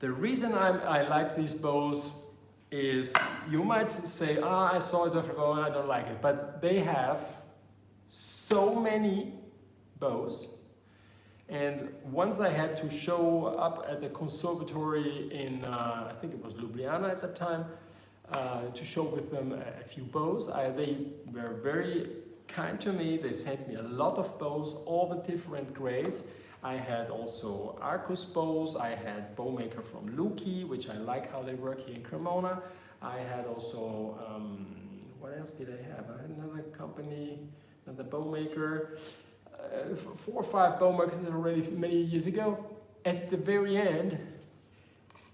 The reason I like these bows is, you might say, I saw a Dörfler bow and I don't like it, but they have so many bows. And once I had to show up at the conservatory in, I think it was Ljubljana at the time, to show with them a few bows. They were very kind to me. They sent me a lot of bows, all the different grades. I had also Arcus bows. I had Bowmaker from Luthier, which I like how they work here in Cremona. I had also, what else did I have? I had another company, another Bowmaker. 4 or 5 Bowmakers already many years ago. At the very end,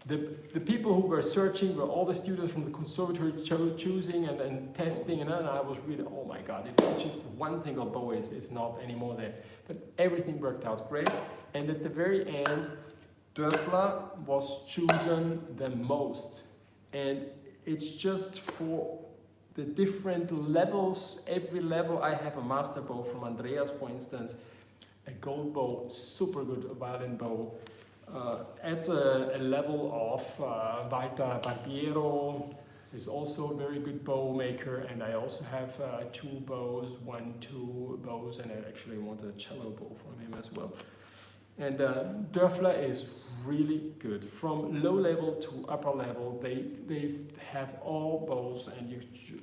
the people who were searching were all the students from the conservatory choosing and testing, and I was really, oh my god, if it's just one single bow is not anymore there. But everything worked out great, and at the very end, Dörfler was chosen the most. And it's just for the different levels, every level. I have a master bow from Andreas, for instance, a gold bow, super good violin bow. At a level of Walter Barbiero is also a very good bow maker, and I also have 2 bows, 2 bows, and I actually wanted a cello bow from him as well. And Dörfler is really good. From low level to upper level, they have all bows, and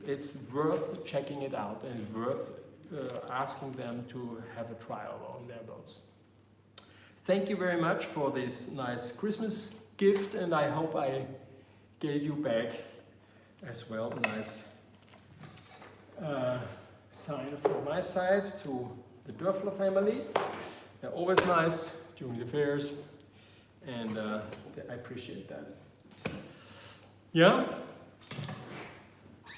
it's worth checking it out and worth asking them to have a trial on their bows. Thank you very much for this nice Christmas gift, and I hope I gave you back as well a nice sign from my side to the Dörfler family. They're always nice during the fairs, and I appreciate that. Yeah?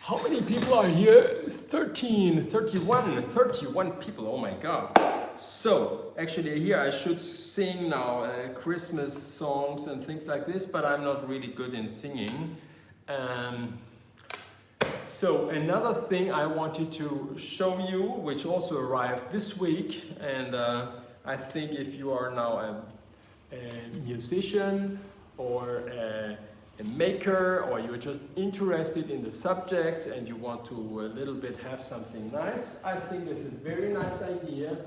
How many people are here? 31 people, oh my god. So, actually here I should sing now Christmas songs and things like this, but I'm not really good in singing. So another thing I wanted to show you, which also arrived this week, and I think if you are now a musician or a maker, or you're just interested in the subject and you want to a little bit have something nice, I think it's a very nice idea.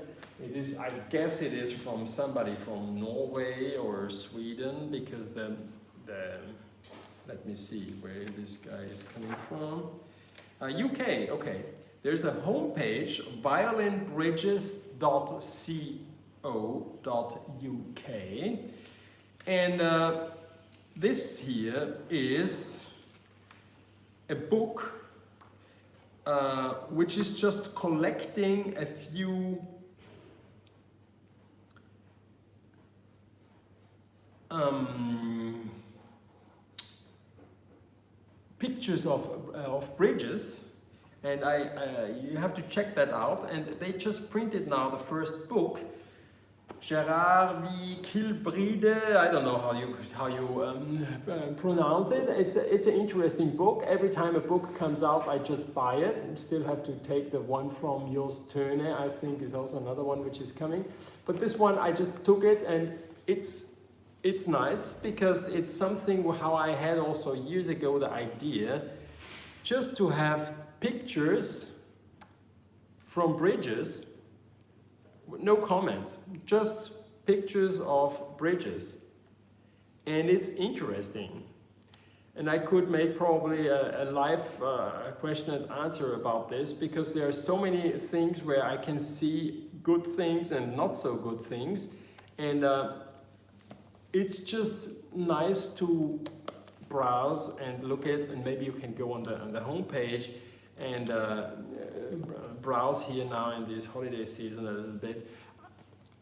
It is, I guess it is from somebody from Norway or Sweden, because the let me see where this guy is coming from. UK, okay. There's a homepage, violinbridges.co.uk, and this here is a book which is just collecting a few pictures of bridges, and you have to check that out. And they just printed now the first book, Gerard Kilbride. I don't know how you pronounce it. It's an interesting book. Every time a book comes out, I just buy it. I still have to take the one from Jos Töne, I think is also another one which is coming. But this one, I just took it, and it's nice because it's something how I had also years ago the idea just to have pictures from bridges, no comment, just pictures of bridges, and it's interesting. And I could make probably a live question and answer about this, because there are so many things where I can see good things and not so good things, and it's just nice to browse and look at, and maybe you can go on the homepage and browse here now in this holiday season a little bit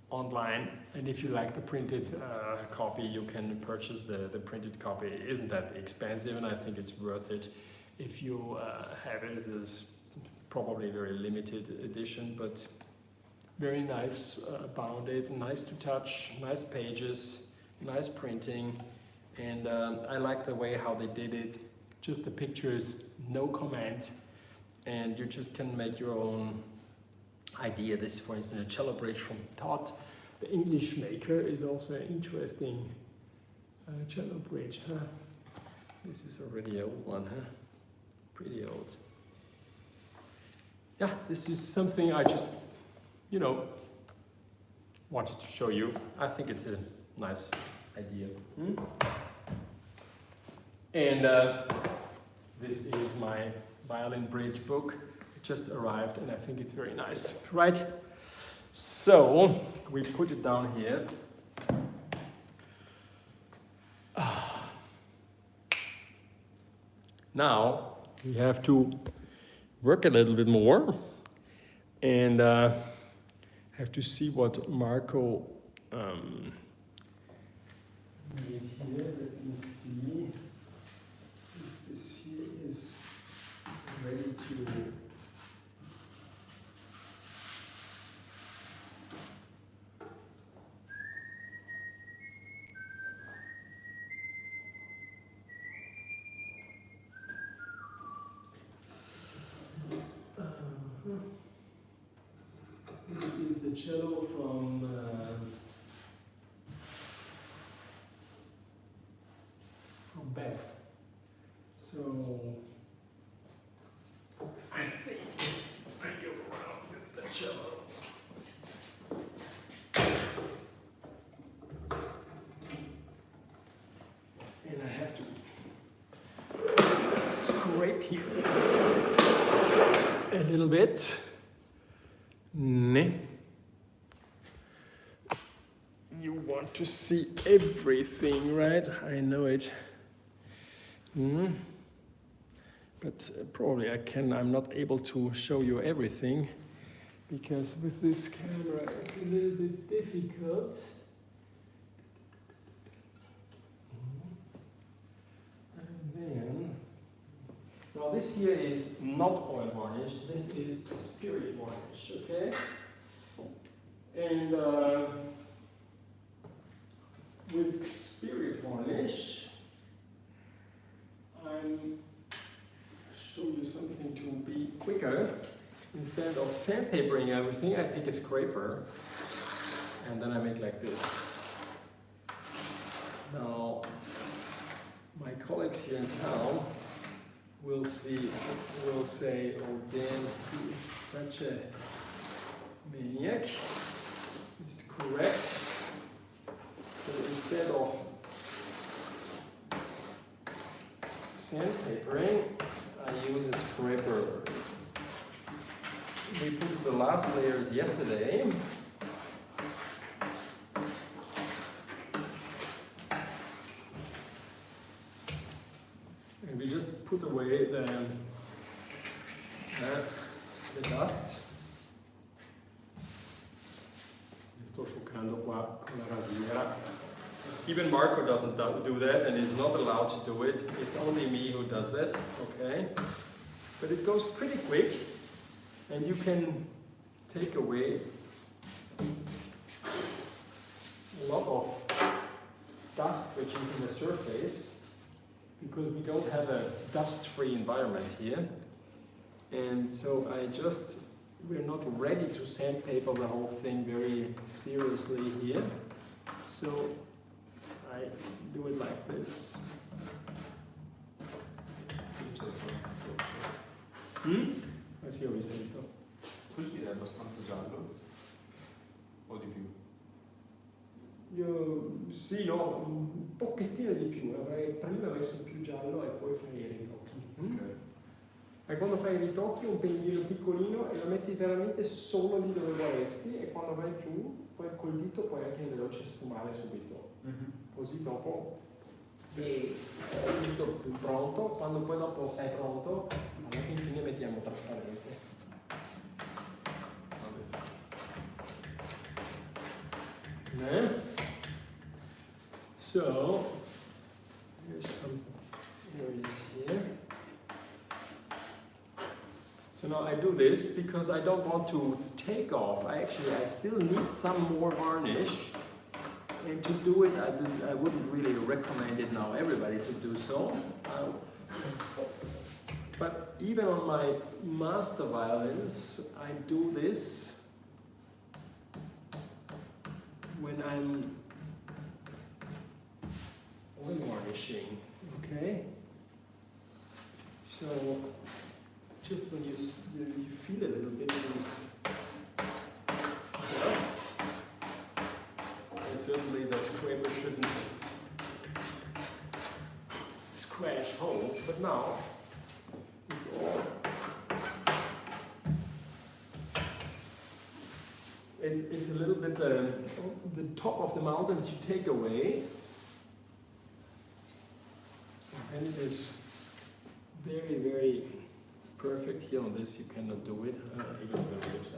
online. And if you like the printed copy, you can purchase the printed copy. It isn't that expensive, and I think it's worth it. If you have it, it's probably a very limited edition, but very nice bounded, nice to touch, nice pages, nice printing, and I like the way how they did it. Just the pictures, no comment, and you just can make your own idea. This, for instance, a cello bridge from Todd, the English maker, is also an interesting cello bridge. Huh? This is already an old one, huh? Pretty old. Yeah, this is something I just, wanted to show you. I think it's a nice idea. And this is my violin bridge book. It just arrived, and I think it's very nice, right? So we put it down here. Now we have to work a little bit more, and have to see what Marco made here. Let me see if this here is ready to This is the cello from Beth. So I think I go around with the cello. And I have to scrape here a little bit. You want to see everything, right? I know it. But probably I'm not able to show you everything, because with this camera it's a little bit difficult. And then, now this here is not oil varnish, this is spirit varnish, okay? And with spirit varnish, show you something instead of sandpapering everything, I take a scraper and then I make like this. Now, my colleagues here in town will say, oh Dan, he is such a maniac. It's correct. So instead of sandpapering, I use a scraper. We put the last layers yesterday. And we just put away the dust. Sto asciugando qua con la rasiera. Even Marco doesn't do that and is not allowed to do it. It's only me who does that, okay? But it goes pretty quick and you can take away a lot of dust which is in the surface because we don't have a dust-free environment here. And so we're not ready to sandpaper the whole thing very seriously here. So I do it like this. Sì, ho visto. Questo è abbastanza giallo? O di più? Sì, no, un pochettino di più. Avrei prima messo più giallo e poi fai i ritocchi. Ok. E quando fai i ritocchi un pennellino piccolino e lo metti veramente solo lì dove vorresti e quando vai giù poi col dito puoi anche veloce sfumare subito. Così dopo è tutto più pronto, quando poi dopo sei pronto alla fine mettiamo trasparente. So here's some areas here. So now I do this because I don't want to take off. I still need some more varnish. And to do it, I wouldn't really recommend it now, everybody to do so. But even on my master violins, I do this when I'm oil varnishing, okay? So just when you feel a little bit of this dust, and certainly the scraper shouldn't scratch holes, but now it's all, it's a little bit, the top of the mountains you take away, and it is very, very perfect. Here on this you cannot do it, even on the ribs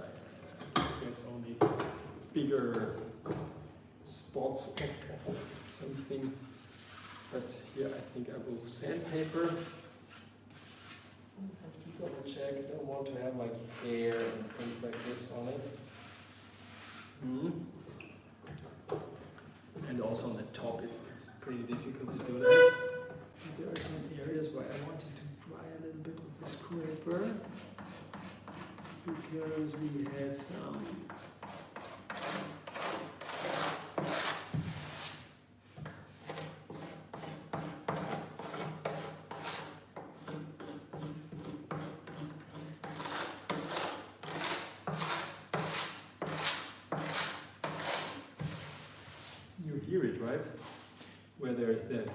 there's only bigger spots of something, but here I think I will sandpaper. I have to double check, I don't want to have like hair and things like this on it. And also on the top it's pretty difficult to do that. There are some areas where I wanted to dry a little bit with the scraper because we had some you hear it, right? Where there is the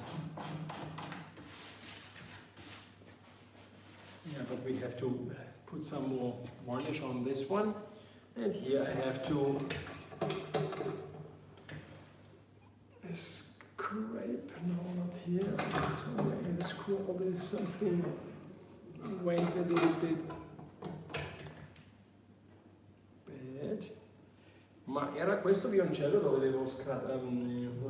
but we have to put some more varnish on this one, and here I have to scrape, no not here, somewhere in the scroll there's something went a little bit bad. Ma era questo violoncello dove devo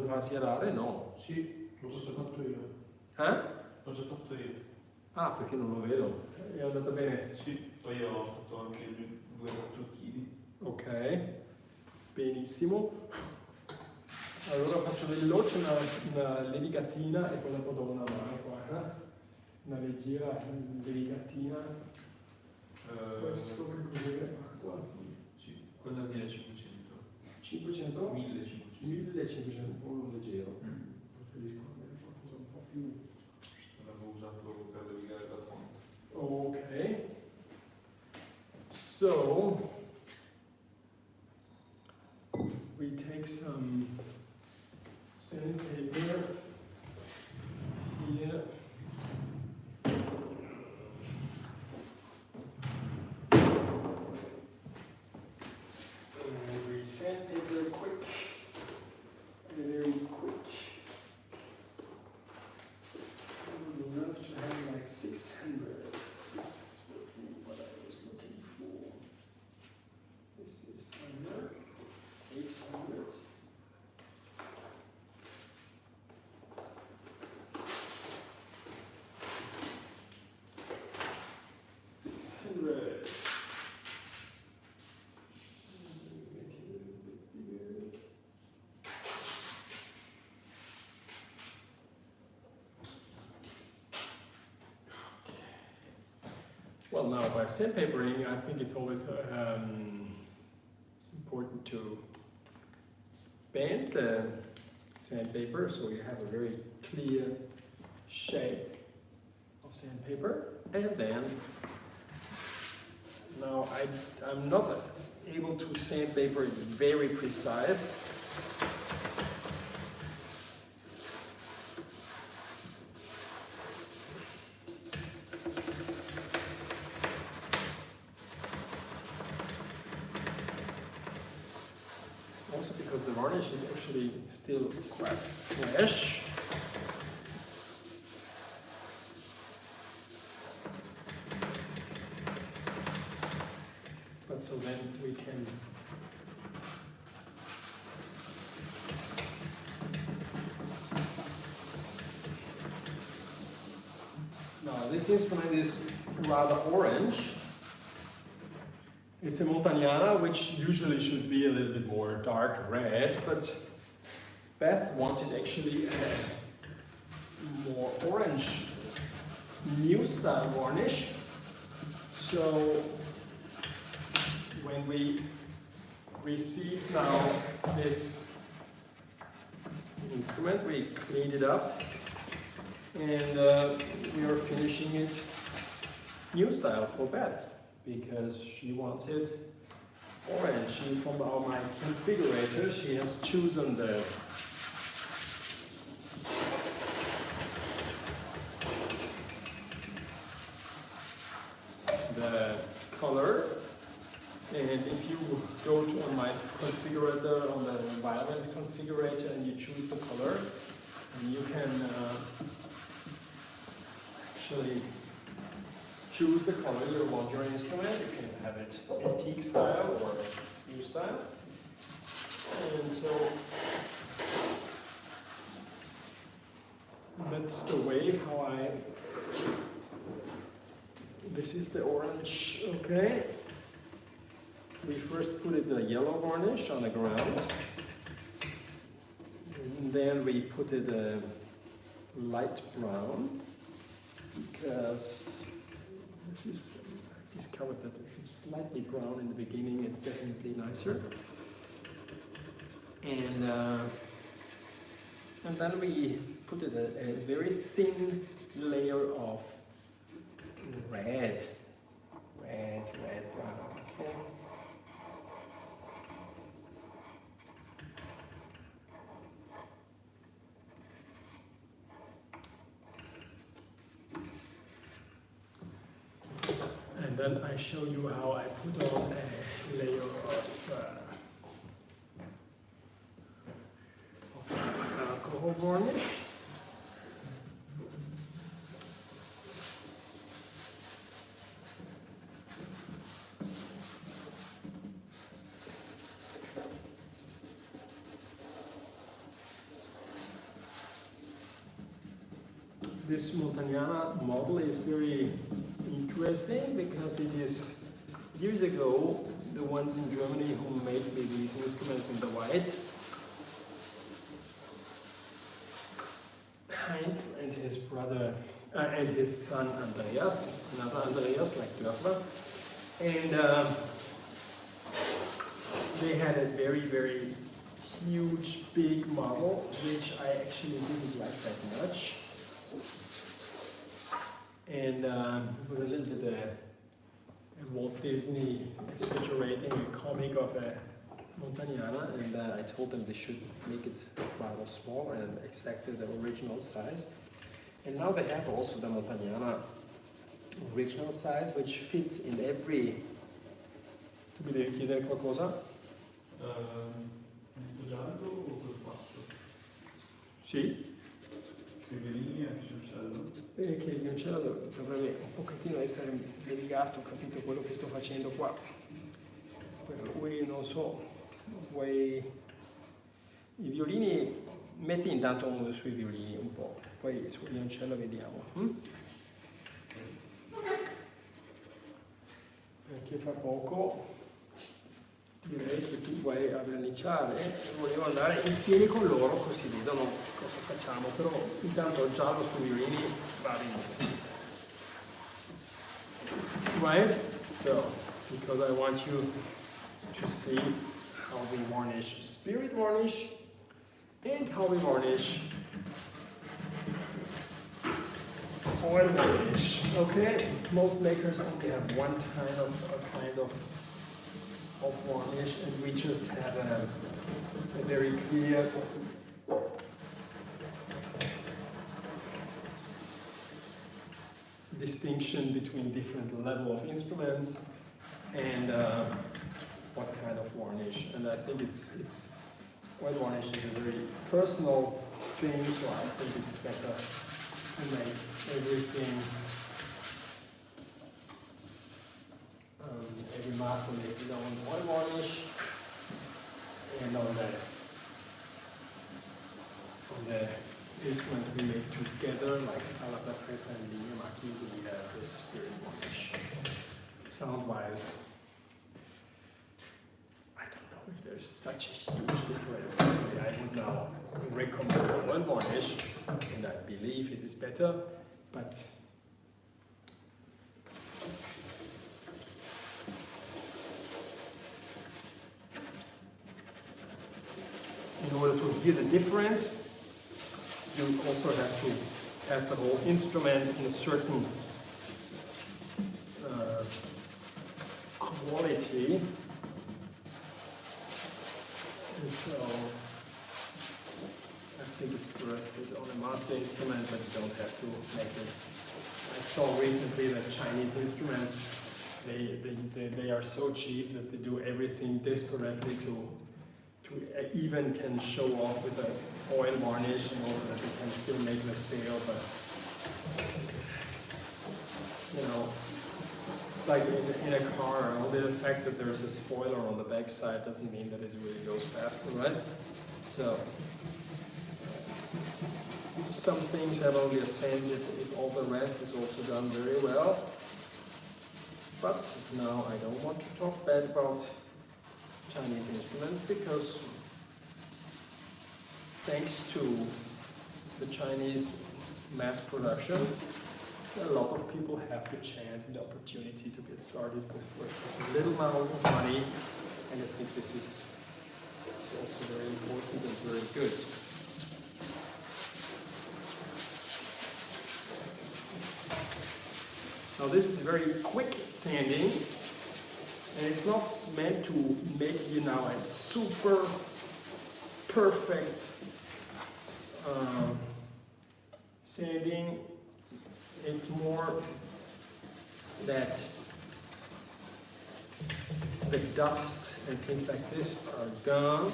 rasierare? No. Sì, l'ho già fatto io. Eh? L'ho già fatto io. Ah, perché non lo vedo. È andato bene? Sì, poi ho fatto anche 2 tocchini. Ok, benissimo. Allora faccio veloce una levigatina e poi dopo do una mano qua. Una leggera levigatina. Questo che cos'è? Acqua? Sì, quella viene 500. 500? 1500. 1500, un po' leggero. Preferisco avere qualcosa un po' più... L'avevo usato per levigare la fonte. Okay. So we take some sandpaper here. And we sandpaper quick, very quick. I would love to have like 600. This would be what I was looking for. This is 100, 800. Well, now by sandpapering, I think it's always important to bend the sandpaper so you have a very clear shape of sandpaper. And then, now I'm not able to sandpaper it very precise. Also because the varnish is actually still quite fresh. But so then we can now this instrument is rather orange. It's a Montagnana, which usually should be a little bit more dark red, but Beth wanted actually a more orange new style varnish. So when we receive now this instrument, we cleaned it up and we are finishing it new style for Beth, because she wanted orange. And from my configurator, she has chosen the color. And if you go to on my configurator, on the Violin configurator, and you choose the color, and you can actually choose the color you want your instrument. You can have it antique style or new style. And so that's the way how this is the orange, okay. We first put it the yellow varnish on the ground. And then we put it a light brown, because this is, I discovered that if it's slightly brown in the beginning, it's definitely nicer. And then we put it a very thin layer of red brown, okay. And then I show you how I put on a layer of alcohol varnish. This Montagnana model is very interesting because it is years ago the ones in Germany who made me these instruments in the white. Heinz and his brother and his son Andreas, another Andreas like Dörfler, And they had a very, very huge, big model, which I actually didn't like that much. And it was a little bit a Walt Disney exaggerating a comic of a Montagnana, and I told them they should make it rather small and exactly the original size. And now they have also the Montagnana original size, which fits in every... Tu mi devi chiedere qualcosa? Giallo o col faccio? Sì. Che violini e violoncello? Che il violoncello dovrebbe un pochettino essere delicato, capito quello che sto facendo qua. Per cui non so, vuoi... I violini, metti intanto uno sui violini un po', poi sul violoncello vediamo. Perché fra poco direi che tu vuoi verniciare, volevo andare insieme con loro così vedono cosa facciamo, però intanto il giallo sui violini va benissimo. Right? So, because I want you to see how we varnish spirit varnish and how we varnish oil varnish. Okay? Most makers only have one kind of varnish, and we just have a very clear distinction between different level of instruments and what kind of varnish. And I think it's oil varnish is a very personal thing, so I think it's better to make everything. Every master makes his own oil varnish, and on the instruments we make together, like Scala Perfetta and Lignum Maki, we have the spirit varnish. Sound-wise, I don't know if there's such a huge difference. I would now recommend oil varnish, and I believe it is better, but in order to hear the difference, you also have to have the whole instrument in a certain quality. And so, I think it's worth it on a master instrument, but you don't have to make it. I saw recently that Chinese instruments, they are so cheap that they do everything desperately to even can show off with an oil varnish in order that they can still make the sale, but you know, like in a car, only the fact that there's a spoiler on the back side doesn't mean that it really goes faster, right? So some things have only a sense if all the rest is also done very well. But now I don't want to talk bad about Chinese instruments, because thanks to the Chinese mass production, a lot of people have the chance and the opportunity to get started with little amounts of money, and I think this is also very important and very good. Now this is very quick sanding, and it's not meant to make you now a super perfect sanding. It's more that the dust and things like this are gone,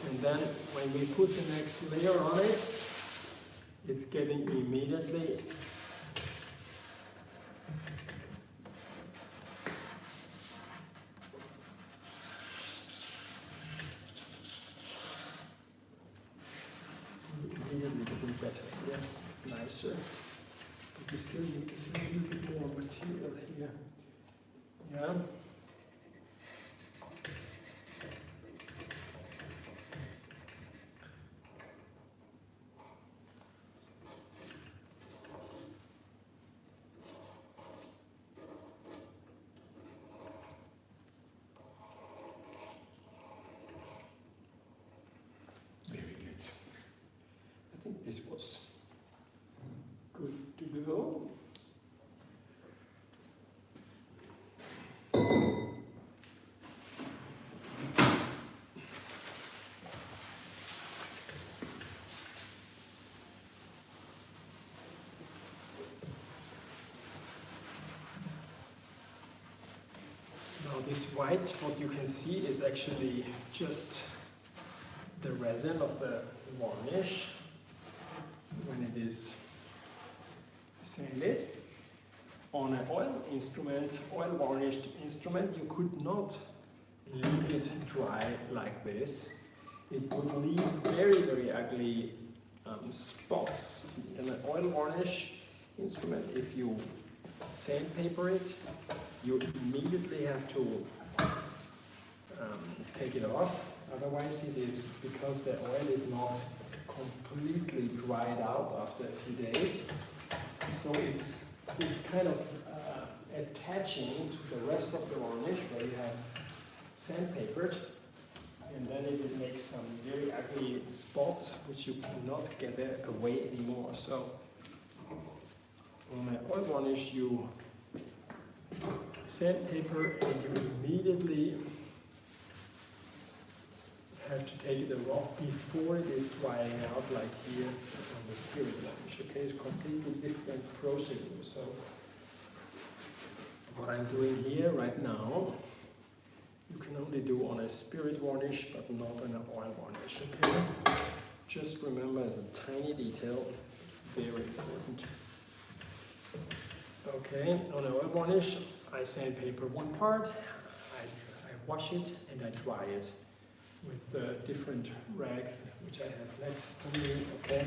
and then when we put the next layer on it, it's getting immediately better, yeah, nicer. But we still need to see a little bit more material here. Yeah. this white, what you can see is actually just the resin of the varnish when it is sanded. On an oil instrument, oil varnished instrument, you could not leave it dry like this. It would leave very, very ugly spots. In an oil varnish instrument, if you sandpaper it, you immediately have to take it off. Otherwise, it is, because the oil is not completely dried out after a few days, so it's kind of attaching to the rest of the varnish where you have sandpapered, and then it will make some very ugly spots which you cannot get away anymore. So on an oil varnish you sandpaper and you immediately have to take it off before it is drying out, like here on the spirit varnish. Okay, it's completely different procedure. So what I'm doing here right now, you can only do on a spirit varnish, but not on an oil varnish. Okay, just remember the tiny detail, very important. Okay, on an oil varnish, I sandpaper one part, I wash it and I dry it with different rags, which I have next to me. Okay,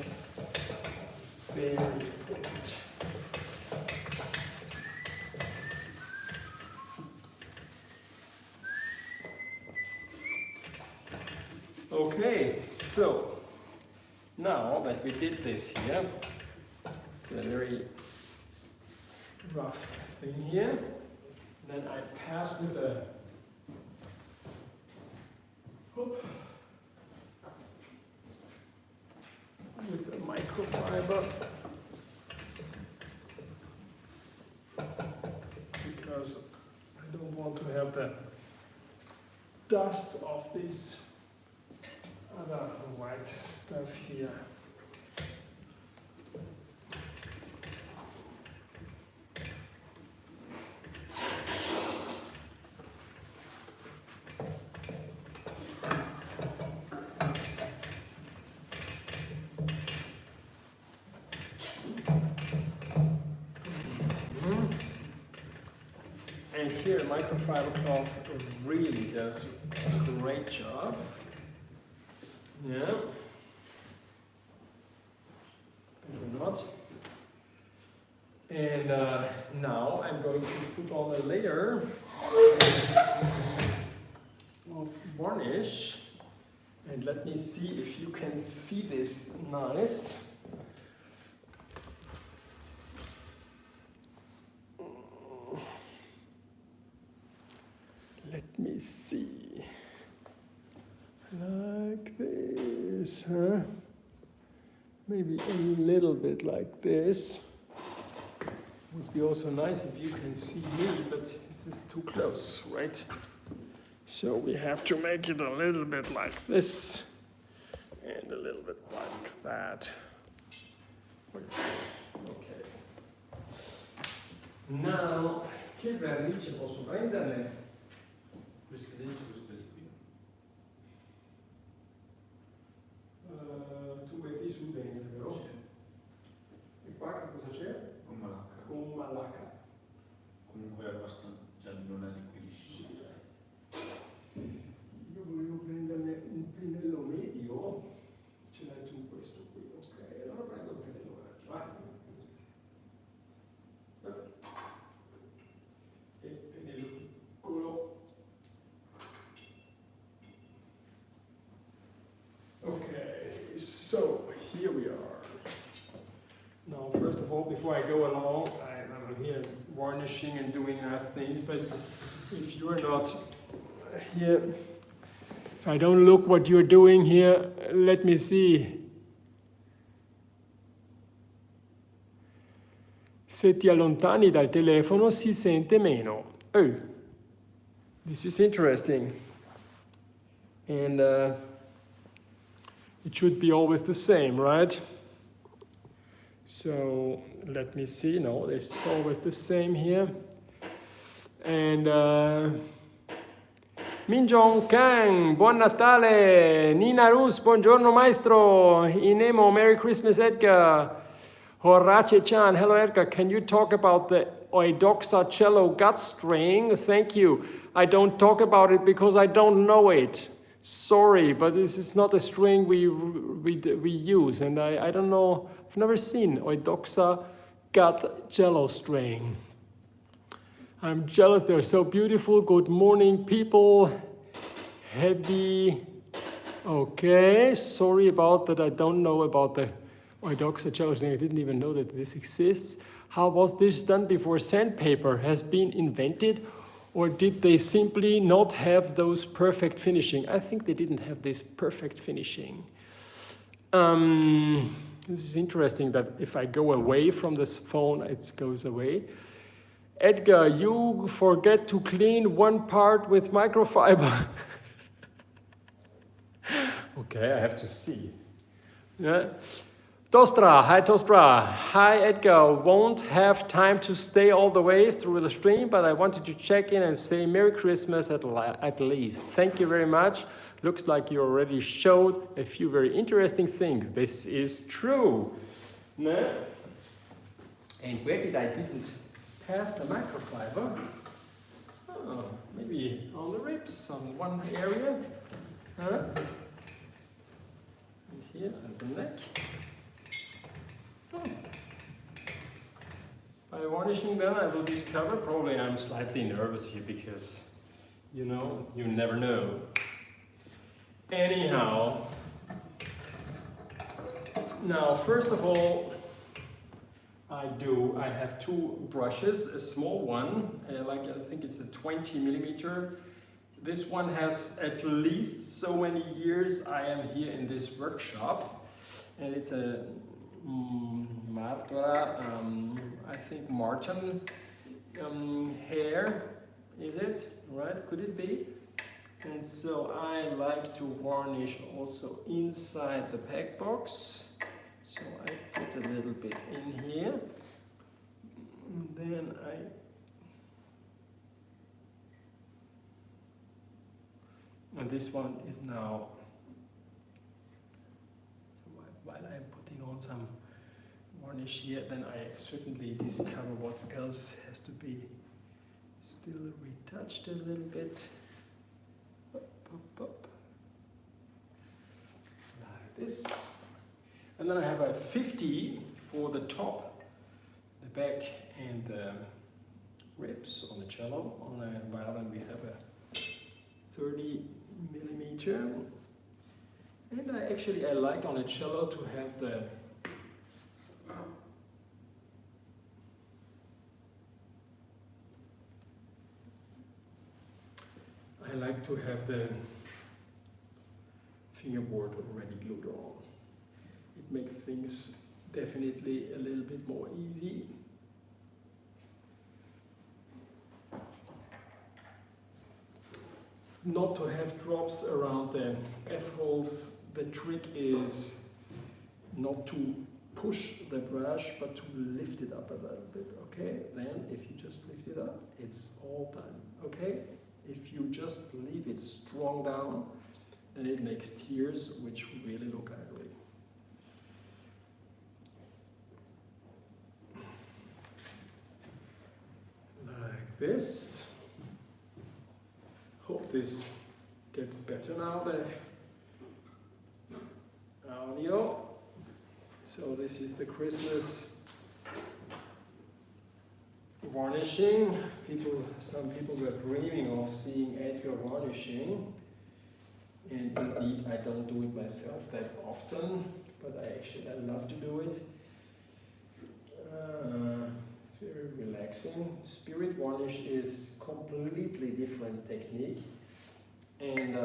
very important. Okay, so now that we did this here, it's a very rough thing here. Then I pass with a microfiber, because I don't want to have the dust of this other white stuff here. And here microfiber cloth really does a great job. Yeah. Better not. And now I'm going to put on a layer of varnish. And let me see if you can see this nice. Let me see. Like this, huh? Maybe a little bit like this. Would be also nice if you can see me, but this is too close, right? So we have to make it a little bit like this and a little bit like that. Okay. Now, che vernice posso prenderne? Questo liquido. Tu metti su dentro, vero? E qua che cosa c'è? Gomma lacca. Gomma lacca. Comunque è abbastanza, cioè non è liquidissimo. Io volevo prenderne un pennello medio, ce l'hai tu questo qui, ok? Allora prendo il pennello medio, vai. E pennello piccolo. Okay, so here we are. Now, first of all, before I go along, I'm here varnishing and doing nice things, but if you're not here, if I don't look what you're doing here, let me see. Se ti allontani dal telefono si sente meno. Oh, this is interesting. And it should be always the same, right? So let me see. No, it's always the same here. And Minjong Kang, Buon Natale. Nina Russ, Buongiorno Maestro. Inemo, Merry Christmas Edgar. Horace Chan, hello Edgar. Can you talk about the Eudoxa cello gut string? Thank you. I don't talk about it because I don't know it. Sorry, but this is not a string we use, and I don't know. I've never seen Eudoxa gut cello string. I'm jealous, they're so beautiful. Good morning, people. Happy. Okay, sorry about that. I don't know about the Eudoxa cello string. I didn't even know that this exists. How was this done before sandpaper has been invented? Or did they simply not have those perfect finishing? I think they didn't have this perfect finishing. This is interesting that if I go away from this phone, it goes away. Edgar, you forget to clean one part with microfiber. Okay, I have to see. Yeah. Tostra, hi Tostra. Hi Edgar, won't have time to stay all the way through the stream, but I wanted to check in and say Merry Christmas at least. Thank you very much. Looks like you already showed a few very interesting things. This is true. No? And where did I didn't pass the microfiber? Oh, maybe on the ribs, on one area. Huh? And here at the neck. Oh. By varnishing then I will discover, probably I'm slightly nervous here because, you know, you never know. Anyhow, now first of all, I have two brushes, a small one, I think it's a 20 millimeter. This one has at least so many years I am here in this workshop, and it's a Martora, I think Martin hair, is it? Right? Could it be? And so I like to varnish also inside the pack box. So I put a little bit in here. And then and this one is now, while I'm putting on some varnish here, then I certainly discover what else has to be still retouched a little bit. Up. Like this. And then I have a 50 for the top, the back and the ribs on the cello. On a violin we have a 30 millimeter. And I like on a cello to have the fingerboard already glued on. It makes things definitely a little bit more easy. Not to have drops around the F-holes. The trick is not to push the brush, but to lift it up a little bit, okay? Then if you just lift it up, it's all done, okay? If you just leave it strong down, then it makes tears which really look ugly. Like this. Hope this gets better now, the audio. So this is the Christmas varnishing. Some people were dreaming of seeing Edgar varnishing, and indeed I don't do it myself that often, but I love to do it. It's very relaxing. Spirit varnish is completely different technique, and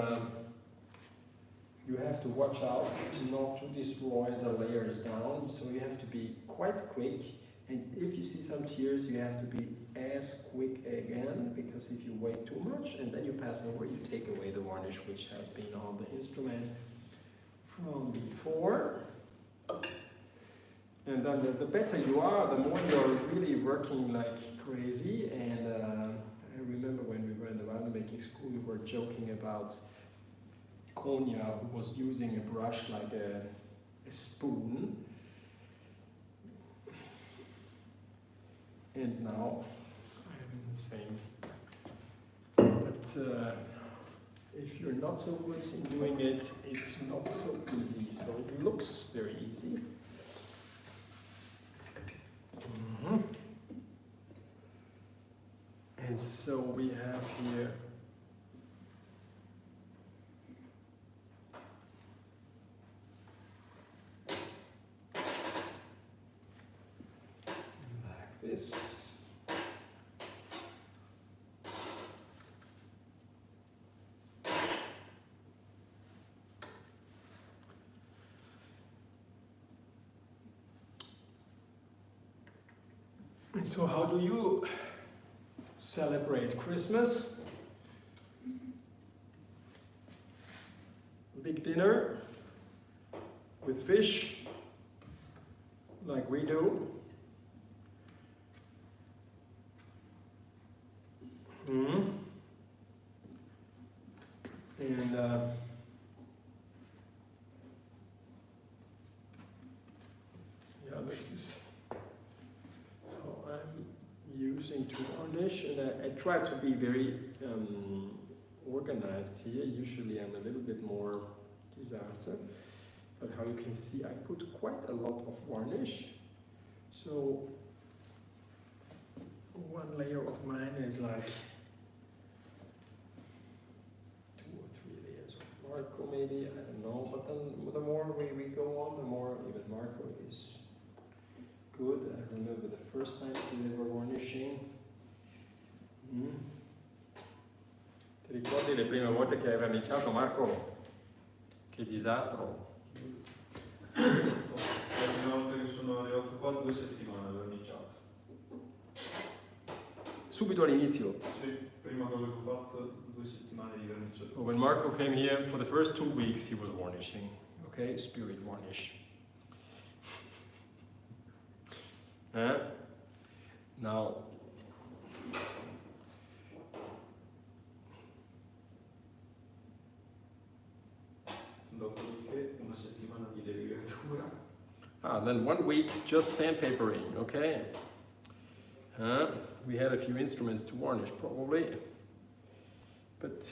you have to watch out not to destroy the layers down, so you have to be quite quick. And if you see some tears, you have to be as quick again, because if you wait too much and then you pass over, you take away the varnish which has been on the instrument from before. And then the better you are, the more you're really working like crazy, and I remember when we were in the winemaking school, we were joking about Konya, who was using a brush like a spoon. And now I'm the same. But if you're not so good in doing it, it's not so easy. So it looks very easy. And so we have here like this. And so how do you celebrate Christmas? Big dinner with fish, like we do. And yeah, this is how I'm using to varnish, and I try to be very organized here. Usually I'm a little bit more disaster, but how you can see I put quite a lot of varnish. So one layer of mine is like 2 or 3 layers of Marco maybe, I don't know, but then the more we go on, the more even Marco is good. I remember the first time we were varnishing. Ti ricordi le prime volte che hai verniciato, Marco? Che disastro! La prima volta che sono arrivato qua 2 settimane ho verniciato. Subito all'inizio. Sì, prima cosa che ho fatto 2 settimane di verniciatura. When Marco came here, for the first 2 weeks he was varnishing. Okay, spirit varnish. Now, Dopodiché 1 settimana di levigatura. then 1 week just sandpapering, okay? We had a few instruments to varnish probably, but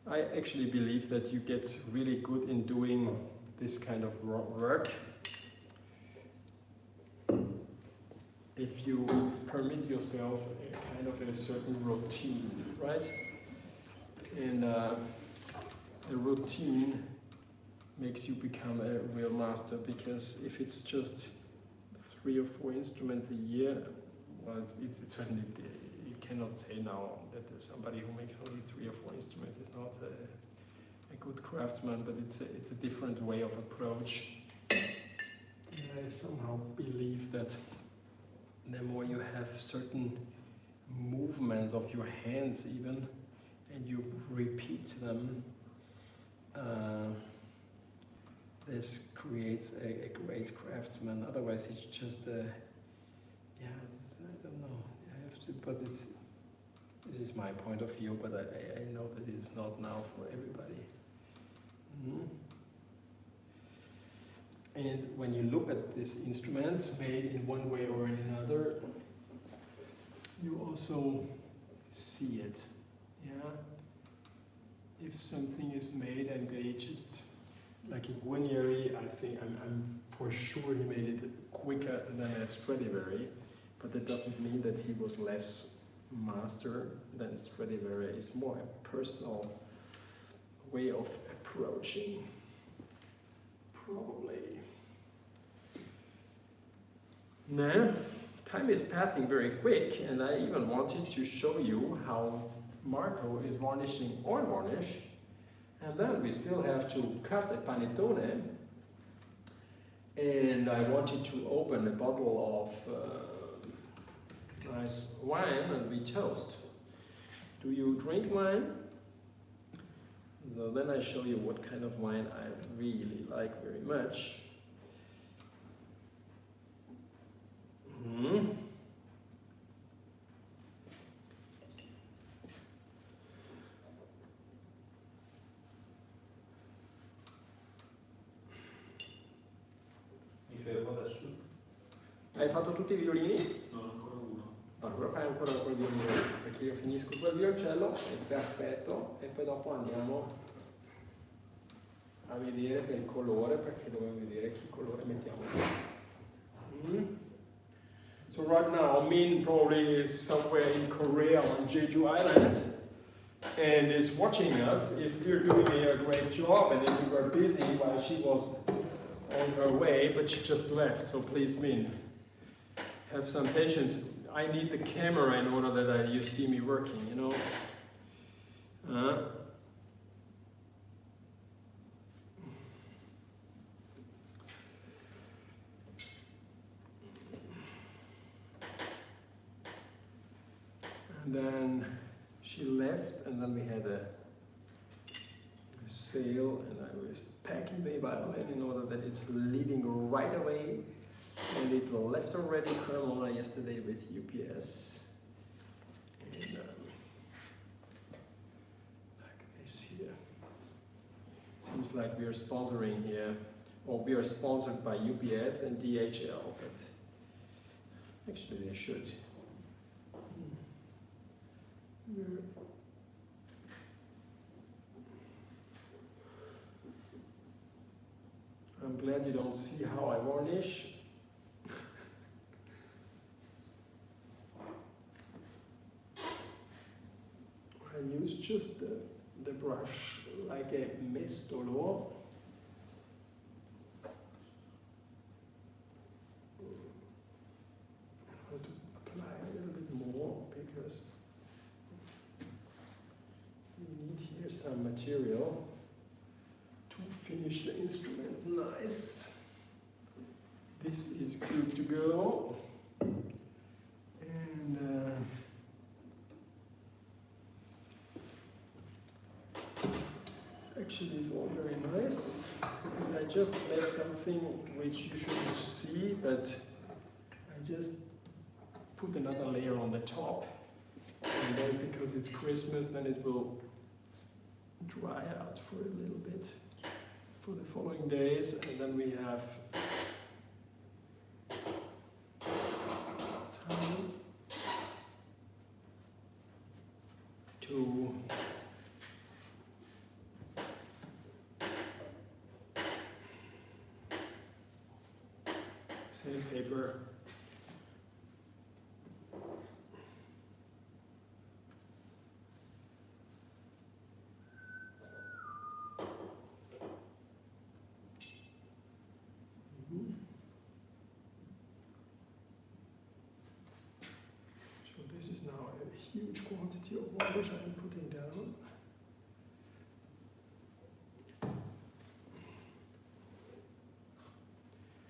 I actually believe that you get really good in doing this kind of work if you permit yourself a kind of a certain routine, right? And the routine makes you become a real master, because if it's just 3 or 4 instruments a year, well, it's certainly, you cannot say now that there's somebody who makes only 3 or 4 instruments is not a good craftsman, but it's a different way of approach. And I somehow believe that the more you have certain movements of your hands even, and you repeat them, this creates a great craftsman. Otherwise it's just I don't know, I have to, but this is my point of view, but I know that it's not now for everybody. And when you look at these instruments made in one way or in another, you also see it, yeah? If something is made and they just, like in Guarnieri, I think I'm for sure he made it quicker than a Stradivari, but that doesn't mean that he was less master than Stradivari. It's more a personal way of approaching, probably. Now, time is passing very quick, and I even wanted to show you how Marco is varnishing on varnish, and then we still have to cut a panettone, and I wanted to open a bottle of nice wine and we toast. Do you drink wine? So then I show you what kind of wine I really like very much. Hai fatto tutti i violini? Non ancora uno. Allora fai ancora quel violino, perché io finisco quel violoncello, è perfetto, e poi dopo andiamo a vedere per il colore, perché dobbiamo vedere che colore mettiamo. So right now, Min probably is somewhere in Korea on Jeju Island and is watching us if we're doing a great job and if we were busy while she was on her way, but she just left. So please, Min, have some patience. I need the camera in order that you see me working, you know. And then she left, and then we had a sale, and I was packing the violin in order that it's leaving right away. And it left already Cremona yesterday with UPS. And like this here. Seems like we are sponsoring here, or we are sponsored by UPS and DHL, but actually they should. I'm glad you don't see how I varnish. I use just the brush like a mestolo. I want to apply a little bit more because we need here some material to finish the instrument nice. This is good to go. And actually is all very nice. And I just made something which you shouldn't see, but I just put another layer on the top. And then because it's Christmas, then it will dry out for a little bit for the following days. And then we have time to sandpaper. So this is now a huge quantity of varnish I'm putting down.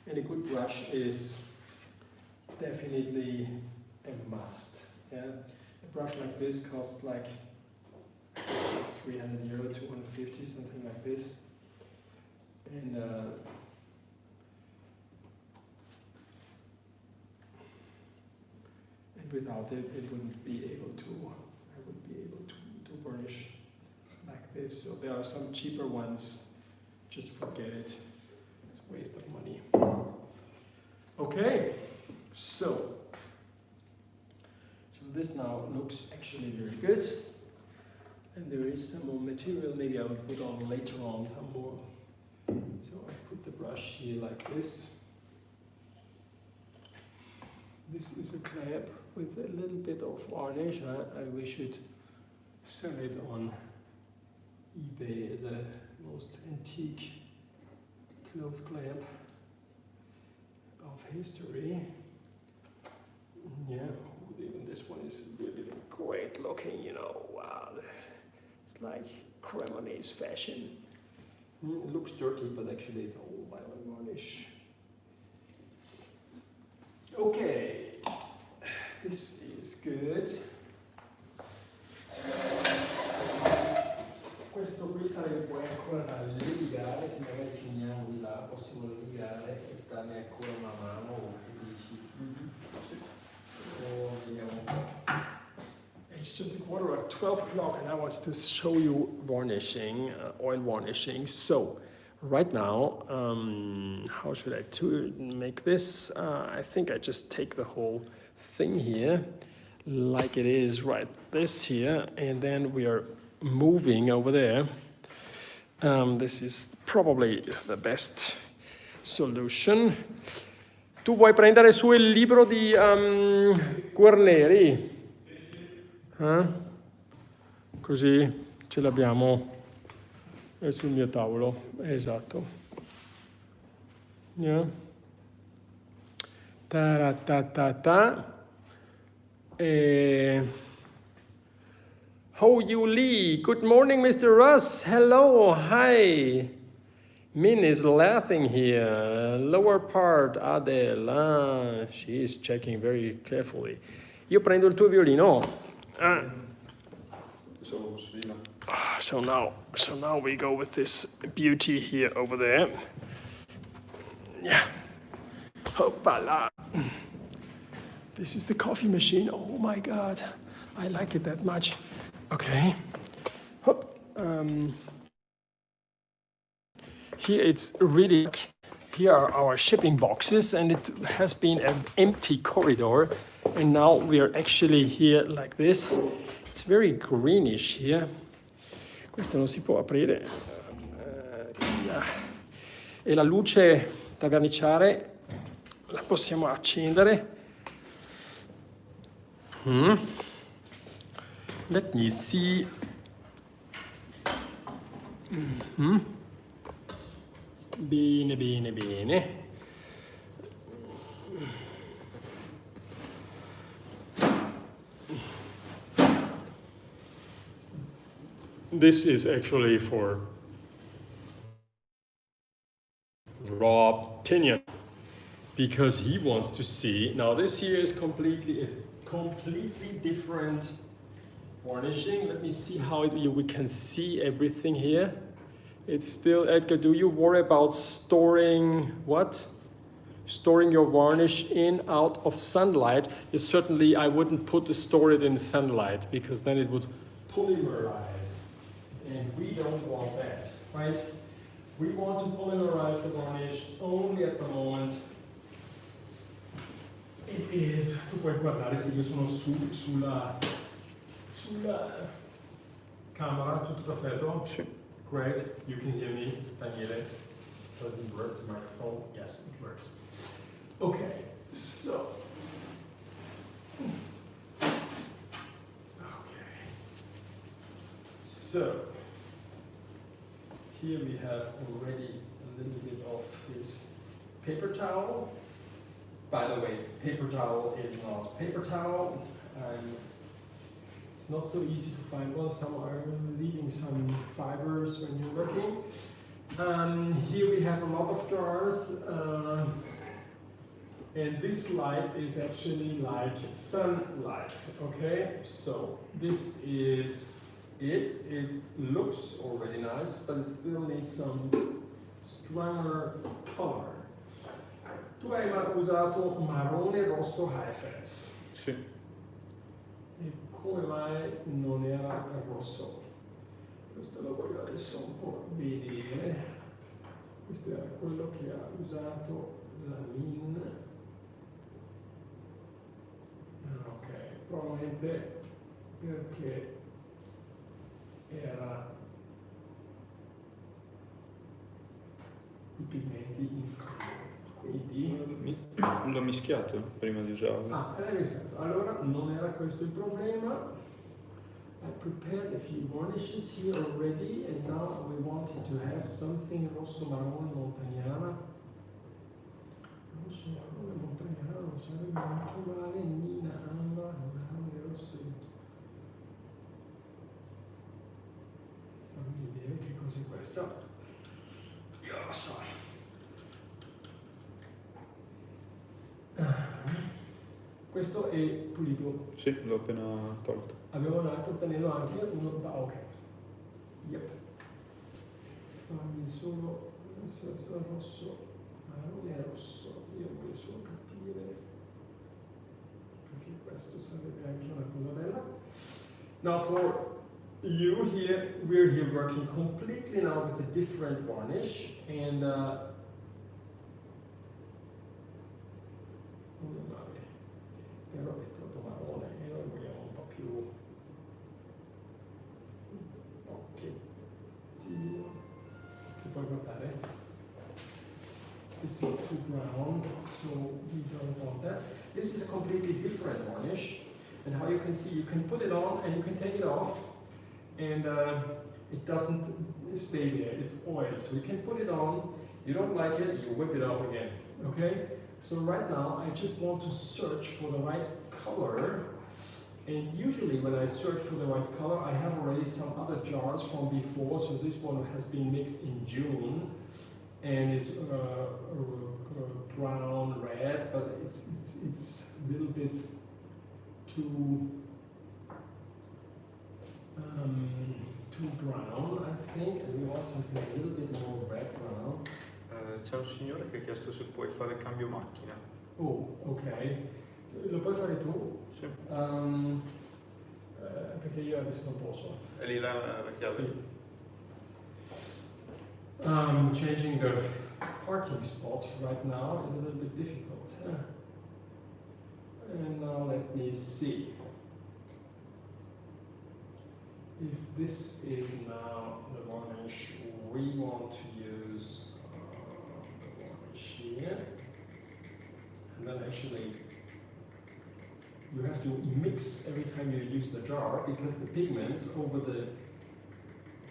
And a good brush is definitely a must. Yeah? A brush like this costs like 300 euro, 250, something like this. And without it, it wouldn't be able to, I wouldn't be able to varnish like this. So there are some cheaper ones, just forget it. It's a waste of money. Okay, so this now looks actually very good. And there is some more material, maybe I will put on later on some more. So I put the brush here like this. This is a clamp with a little bit of varnish. We should sell it on eBay as a most antique clothes clamp of history. Yeah, even this one is really great looking, you know, wow. It's like Cremona's fashion. It looks dirty, but actually it's all violin varnish. Okay, this is good. Questo qui sarebbe ancora da ligare, se magari finiamo di là possiamo ligare e darmi ancora una mano o che dici? Vediamo un po'. It's just a quarter of 12 o'clock and I wanted to show you varnishing, oil varnishing. So, right now, how should I make this? I think I just take the whole thing here like it is right this here, and then we are moving over there. This is probably the best solution. Tu vuoi prendere su il libro di Guarneri? Così ce l'abbiamo sul mio tavolo, esatto. Yeah. Ta-ra-ta-ta-ta. Ho Yu Lee, good morning, Mr. Russ. Hello, hi. Min is laughing here. Lower part, Adele. Ah, she is checking very carefully. Io prendo il tuo violino. So now we go with this beauty here over there. Yeah. Hoppala. This is the coffee machine. Oh my God, I like it that much. Okay. Hop. Here it's really, here are our shipping boxes, and it has been an empty corridor, and now we are actually here like this. It's very greenish here. Questo non si può aprire. Yeah. E la luce da verniciare la possiamo accendere. Let me see. Bene, bene, bene. This is actually for Rob Tinian, because he wants to see. Now this here is completely different varnishing. Let me see how we can see everything here. It's still, Edgar, do you worry about storing what? Storing your varnish in, out of sunlight? Yes, certainly I wouldn't store it in sunlight, because then it would polymerize. And we don't want that, right? We want to polymerize the varnish only at the moment. It is, tu puoi guardare se io sono sulla camera, tutto perfetto? Sì. Great, you can hear me, Daniele. Does it work, the microphone? Yes, it works. Okay, so. Okay. So, here we have already a little bit of this paper towel. By the way, paper towel is not paper towel. It's not so easy to find one. Some are leaving some fibers when you're working. Here we have a lot of jars. And this light is actually like sunlight, okay? So this is it. It looks already nice, but it still needs some stronger color. Tu hai usato marrone rosso Heifetz. Sì. E come mai non era rosso? Questo lo voglio adesso un po' vedere. Questo era quello che ha usato la Min. Ok, probabilmente perché era i pigmenti inferiori. Quindi l'ho mischiato prima di usarlo. Ah, l'hai mischiato. Allora non era questo il problema. I prepared a few varnishes here already, and now we wanted to have something rosso marrone montagnana. Rosso marrone montagnana non sarebbe anche male. Nina Amba, marrone rosso. Fammi vedere che cos'è questo. Io lo so. Questo è pulito. Sì, l'ho appena tolto. Avevo un altro pennello anche, uno da ok. Yep. Fammi solo rosso, marrone rosso. Io voglio solo capire perché questo sarebbe anche una cosa bella. Now we're here working completely now with a different varnish, and però è troppo marrone e noi vogliamo un po' più un pochettino che puoi guardare. This is too brown, so we don't want that. This is a completely different varnish, and how you can see, you can put it on and you can take it off, and it doesn't stay there, it's oil, so you can put it on, you don't like it, you whip it off again, okay? So right now I just want to search for the right color, and usually when I search for the right color I have already some other jars from before, so this one has been mixed in June and it's brown red, but it's a little bit too brown, I think, and we want something a little bit more red brown. C'è un signore che ha chiesto se puoi fare cambio macchina. Oh, ok. Lo puoi fare tu? Sì. Perché io adesso non posso. È lì la chiave? Sì. Changing the parking spot right now is a little bit difficult. And now let me see. If this is now the varnish we want to use, the varnish here, and then actually you have to mix every time you use the jar, because the pigments over the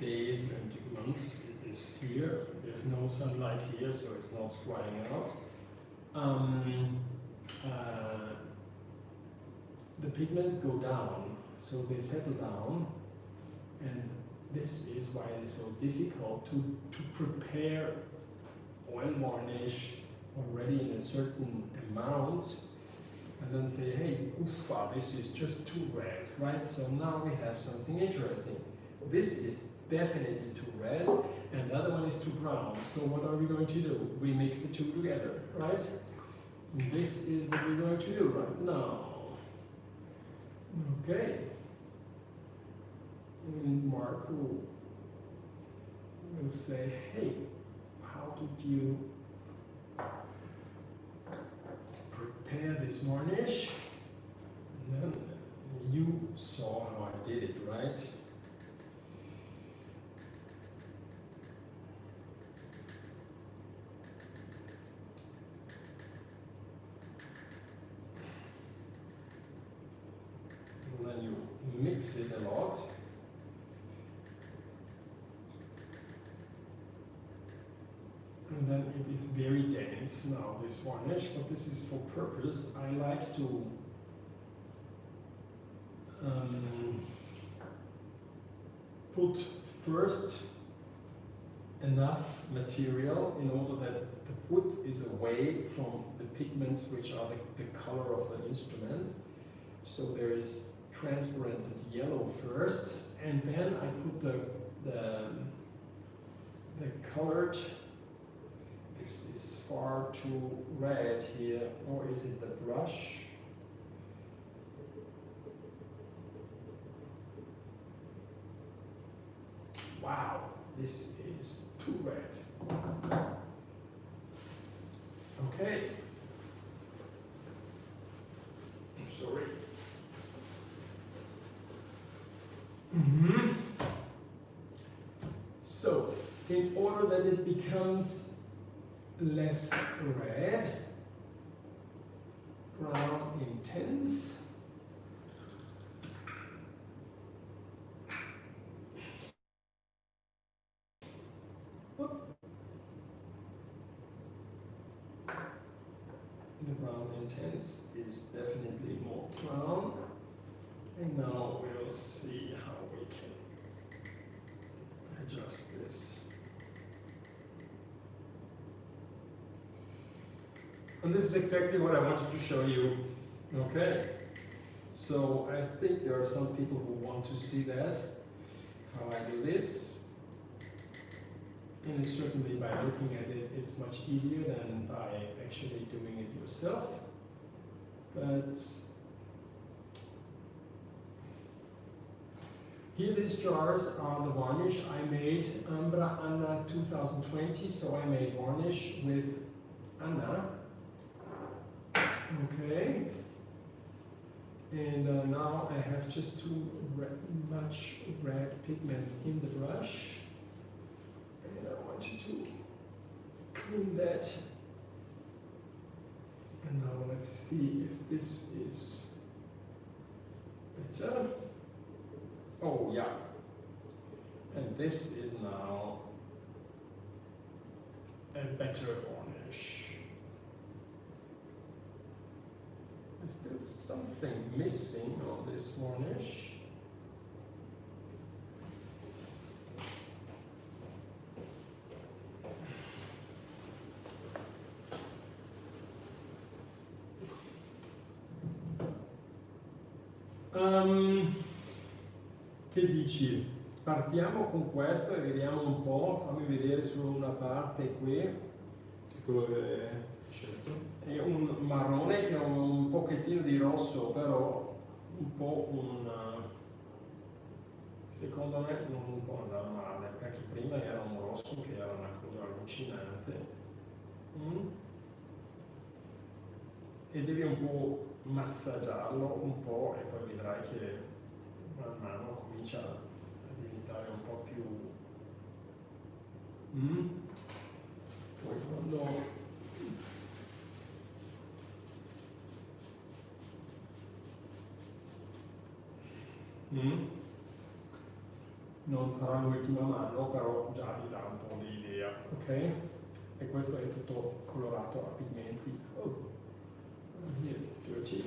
days and months, it is here, there's no sunlight here, so it's not drying out. The pigments go down, so they settle down, and this is why it is so difficult to prepare oil varnish already in a certain amount and then say, hey, oofa, this is just too red, right? So now we have something interesting. This is definitely too red, and the other one is too brown. So what are we going to do? We mix the two together, right? And this is what we're going to do right now. Okay. And Marco will say, hey, how did you prepare this varnish? And then you saw how I did it, right? And then you mix it a lot. And then it is very dense now, this varnish, but this is for purpose. I like to put first enough material in order that the wood is away from the pigments which are the color of the instrument. So there is transparent and yellow first, and then I put the colored. This is far too red here, or is it the brush? Wow, this is too red. Okay. I'm sorry. So, in order that it becomes less red, brown intense, the brown intense is definitely more brown, and now we'll see how we can adjust this. And this is exactly what I wanted to show you. Okay, so I think there are some people who want to see that, how I do this. And certainly by looking at it, it's much easier than by actually doing it yourself. But Here these jars are the varnish I made Ambra Anna 2020, so I made varnish with Anna. Okay. And now I have just too much red pigments in the brush. And I want you to clean that. And now let's see if this is better. Oh yeah. And this is now a better varnish. Is there something missing on this varnish? Che dici? Partiamo con questo e vediamo un po', fammi vedere solo una parte qui. Che colore è scelto? È un marrone che ha un pochettino di rosso, però un po' secondo me non può andare male, perché prima era un rosso che era una cosa allucinante. E devi un po' massaggiarlo un po' e poi vedrai che man mano comincia a diventare un po' più... Poi quando... Non sarà l'ultima mano, però già vi dà un po' di idea, ok? E questo è tutto colorato a pigmenti. Dirty.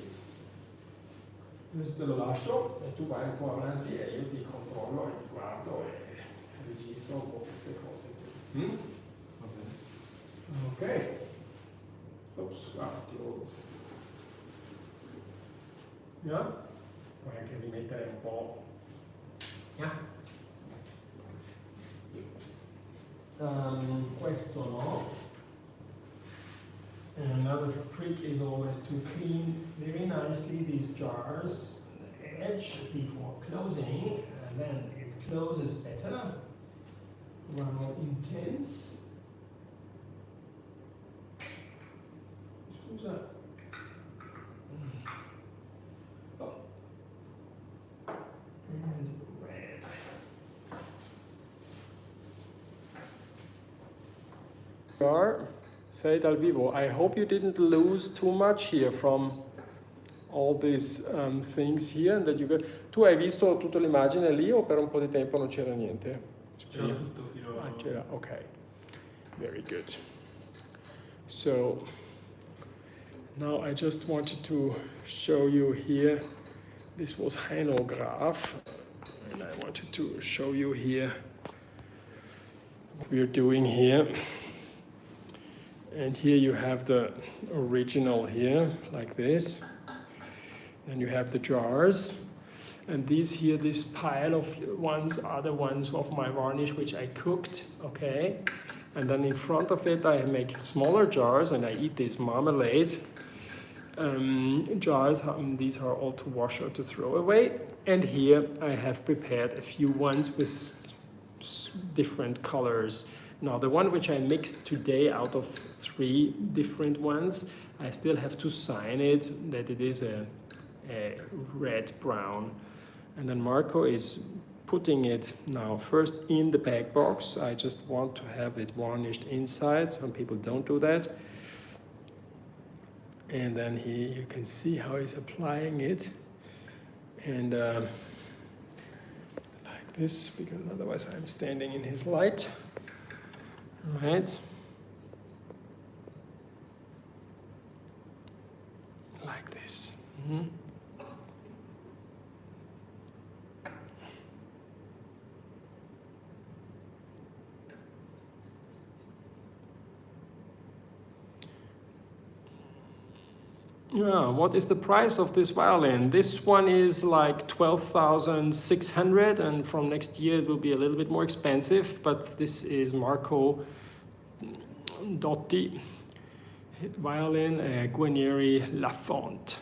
Questo te lo lascio e tu vai un po' avanti e io ti controllo e ti guardo e registro un po' queste cose qui. Ok. Ops, guarda, tiro questo. Yeah? Puoi anche rimettere un po'. Yeah. Questo no. And another trick is always to clean very nicely these jars, the edge before closing, and then it closes better. One more intense. Scusa. Oh. And red. Jar. Say dal vivo. I hope you didn't lose too much here from all these things here that you got. Tu hai visto tutta l'immagine lì o per un po' di tempo non c'era niente? C'era tutto fino a... c'era, ok. Very good. So now I just wanted to show you here. This was Heinograph, and I wanted to show you here what we're doing here. And here you have the original here, like this. Then you have the jars. And these here, this pile of ones are the ones of my varnish which I cooked, okay? And then in front of it I make smaller jars and I eat this marmalade. Jars, these are all to wash or to throw away. And here I have prepared a few ones with different colors. Now the one which I mixed today out of 3 different ones, I still have to sign it that it is a red-brown. And then Marco is putting it now first in the bag box. I just want to have it varnished inside. Some people don't do that. And then you can see how he's applying it. And like this, because otherwise I'm standing in his light. Right, like this. Yeah, what is the price of this violin? This one is like 12,600, and from next year it will be a little bit more expensive, but this is Marco Dotti violin, Guarnieri Lafont.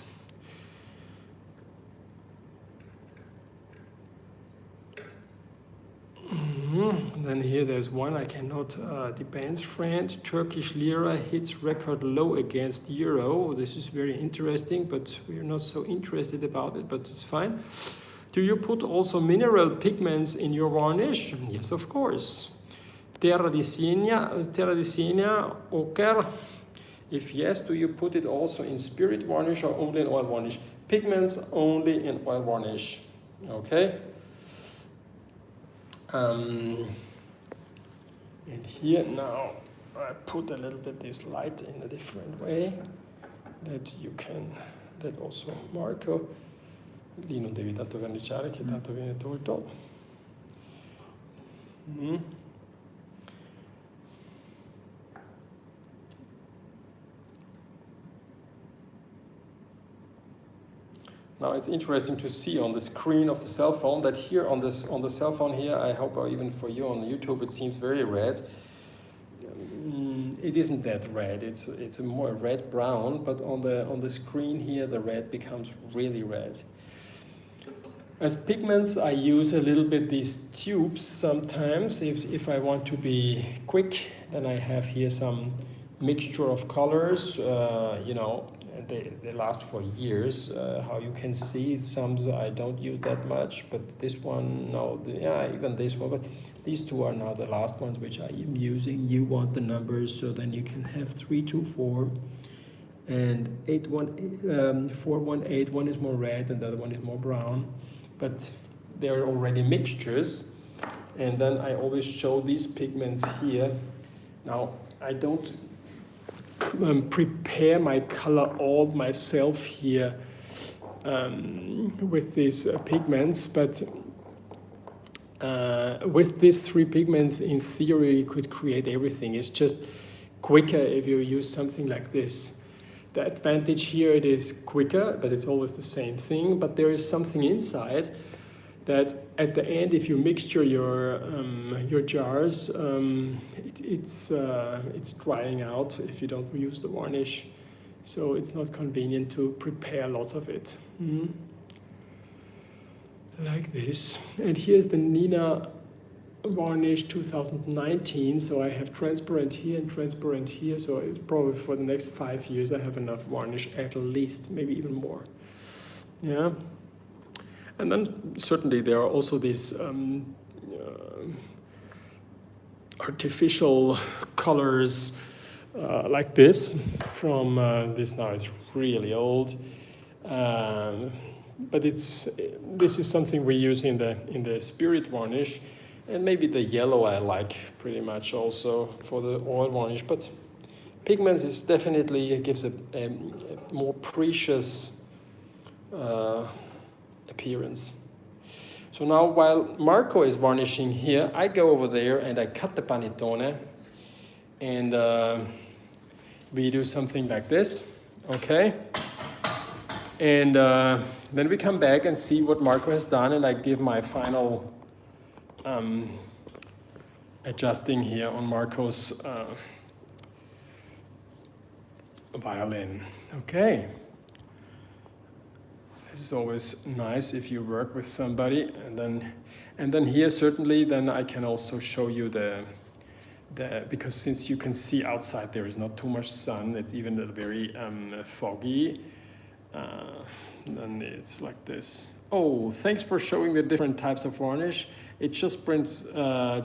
And then here there's one I cannot, depends, friend. Turkish lira hits record low against euro. This is very interesting, but we're not so interested about it, but it's fine. Do you put also mineral pigments in your varnish? Yes, of course. Terra di Siena, ochre. If yes, do you put it also in spirit varnish or only in oil varnish? Pigments only in oil varnish. Okay. And here now I put a little bit this light in a different way that you can, that also Marco, lì non devi tanto verniciare che tanto viene tolto. Now it's interesting to see on the screen of the cell phone that here on the cell phone here, I hope even for you on YouTube, it seems very red. It isn't that red. It's a more red brown, but on the screen here, the red becomes really red. As pigments, I use a little bit these tubes sometimes. If I want to be quick, then I have here some mixture of colors. You know, they last for years. How you can see, some I don't use that much, but this one, no, yeah, even this one. But these two are now the last ones which I am using. You want the numbers, so then you can have 324 and 418. One is more red and the other one is more brown. But they're already mixtures. And then I always show these pigments here. Now, I don't prepare my color all myself here with these pigments, but with these three pigments, in theory, you could create everything. It's just quicker if you use something like this. The advantage here, it is quicker, but it's always the same thing. But there is something inside that at the end, if you mixture your jars, it's drying out if you don't use the varnish. So it's not convenient to prepare lots of it. Like this. And here's the Nina varnish 2019. So I have transparent here and transparent here. So it's probably for the next 5 years I have enough varnish, at least, maybe even more. Yeah. And then certainly there are also these artificial colors like this from this now is really old, but this is something we use in the spirit varnish, and maybe the yellow I like pretty much also for the oil varnish. But pigments is definitely, it gives a more precious appearance. So now while Marco is varnishing here, I go over there and I cut the panettone, and we do something like this, okay? And then we come back and see what Marco has done, and I give my final adjusting here on Marco's violin, okay? This is always nice if you work with somebody, and then here certainly then I can also show you the because since you can see outside there is not too much sun, it's even very foggy. Then it's like this. Oh, thanks for showing the different types of varnish. It just brings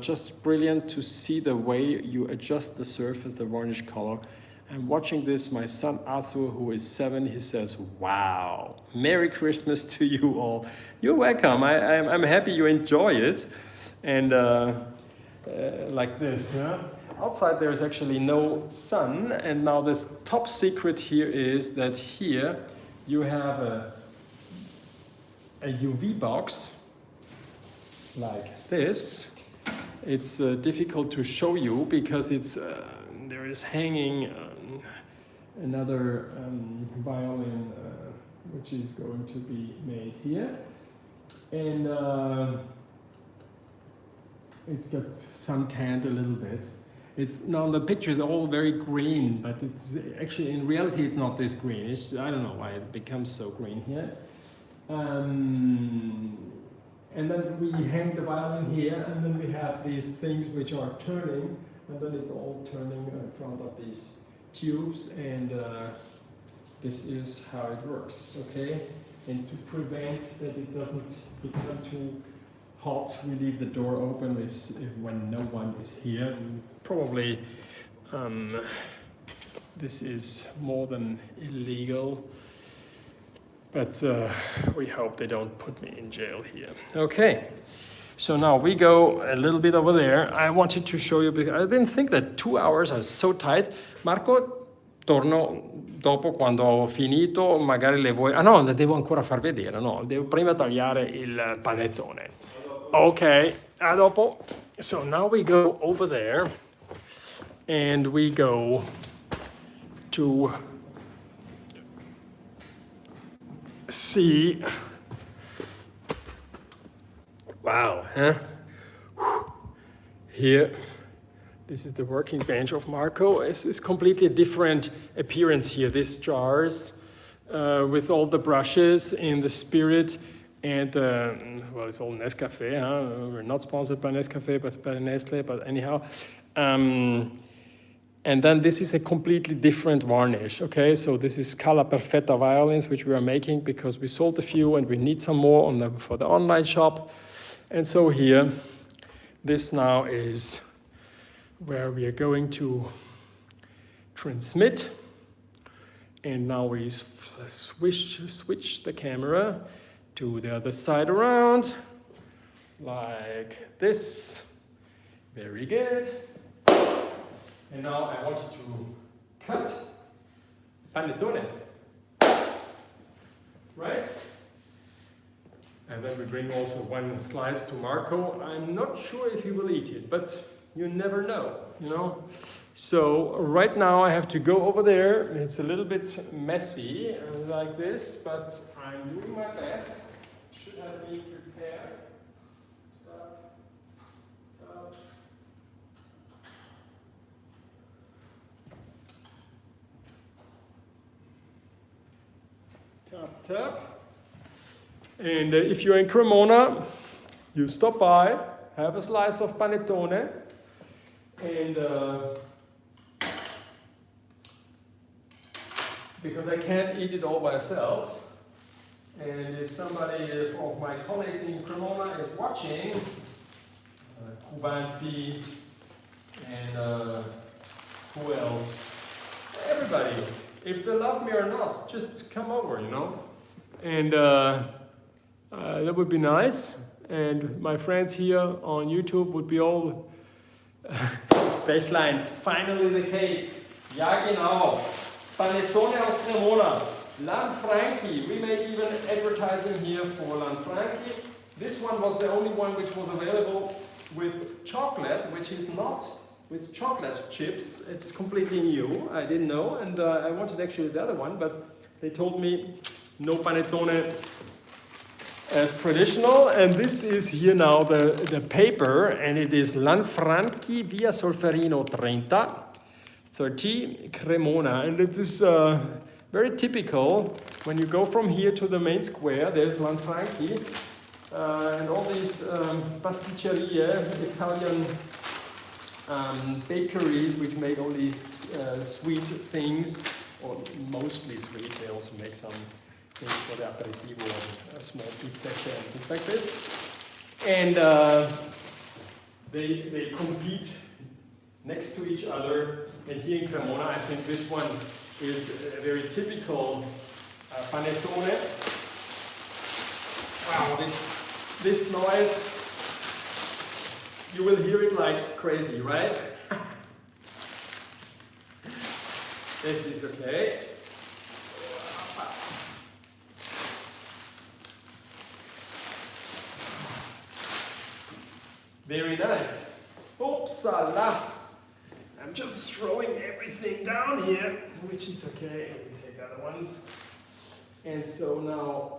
just brilliant to see the way you adjust the surface, the varnish color. I'm watching this, my son Arthur, who is 7, he says, wow, Merry Christmas to you all. You're welcome, I'm happy you enjoy it. And like this, yeah. Outside there is actually no sun, and now this top secret here is that here you have a UV box like this. It's difficult to show you because it's there is hanging another violin which is going to be made here, and it's got suntanned a little bit. It's now the picture is all very green, but it's actually in reality it's not this green. It's, I don't know why it becomes so green here. And then we hang the violin here, and then we have these things which are turning, and then it's all turning in front of these tubes, and this is how it works, okay? And to prevent that it doesn't become too hot, we leave the door open if when no one is here. Probably this is more than illegal, but we hope they don't put me in jail here. Okay, so now we go a little bit over there. I wanted to show you, because I didn't think that 2 hours are so tight. Marco, torno dopo quando ho finito, magari le vuoi... Ah no, le devo ancora far vedere, no, devo prima tagliare il panettone. Okay, a dopo. So now we go over there, and we go to see. Wow, huh? Here, this is the working bench of Marco. It's completely different appearance here. These jars with all the brushes in the spirit, and well, it's all Nescafe. Huh? We're not sponsored by Nescafe, but by Nestle. But anyhow. And then this is a completely different varnish, okay? So this is Scala Perfetta violins, which we are making because we sold a few and we need some more for the online shop. And so here, this now is where we are going to transmit. And now we switch the camera to the other side around, like this. Very good. And now I want you to cut panettone, right? And then we bring also one slice to Marco. I'm not sure if he will eat it, but you never know, you know? So right now I have to go over there. It's a little bit messy like this, but I'm doing my best. Should have been prepared. Tap. And if you're in Cremona, you stop by, have a slice of panettone, and because I can't eat it all by myself, and if somebody of my colleagues in Cremona is watching, Kubanzi, and who else? Everybody. If they love me or not, just come over, you know? And that would be nice. And my friends here on YouTube would be all... Bechlein, finally the cake. Ja, genau. Panettone aus Cremona. Lanfranchi. We made even advertising here for Lanfranchi. This one was the only one which was available with chocolate, which is not... with chocolate chips. It's completely new, I didn't know, and I wanted actually the other one, but they told me no panettone as traditional, and this is here now the paper, and it is Lanfranchi Via Solferino 30 Cremona, and it is very typical when you go from here to the main square. There's Lanfranchi, and all these pasticcerie, Italian bakeries which make only sweet things, or mostly sweet. They also make some things for the aperitivo, small pizza and things like this. And they compete next to each other. And here in Cremona, I think this one is a very typical panettone. Wow, this noise. You will hear it like crazy, right? This is okay. Very nice. Oopsala! I'm just throwing everything down here, which is okay. Let me take the other ones. And so now,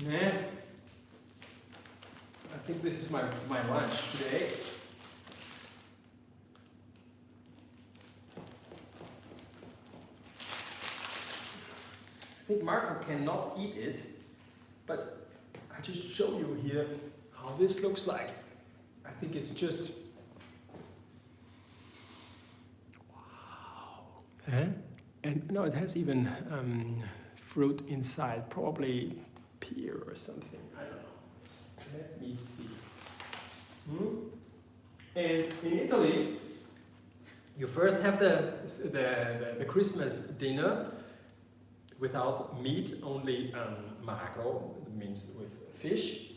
yeah, I think this is my lunch today. I think Marco cannot eat it, but I just show you here how this looks like. I think it's just wow. Eh? And no, it has even fruit inside, probably pear or something. I don't know. Let me see. And in Italy, you first have the Christmas dinner without meat, only magro, it means with fish.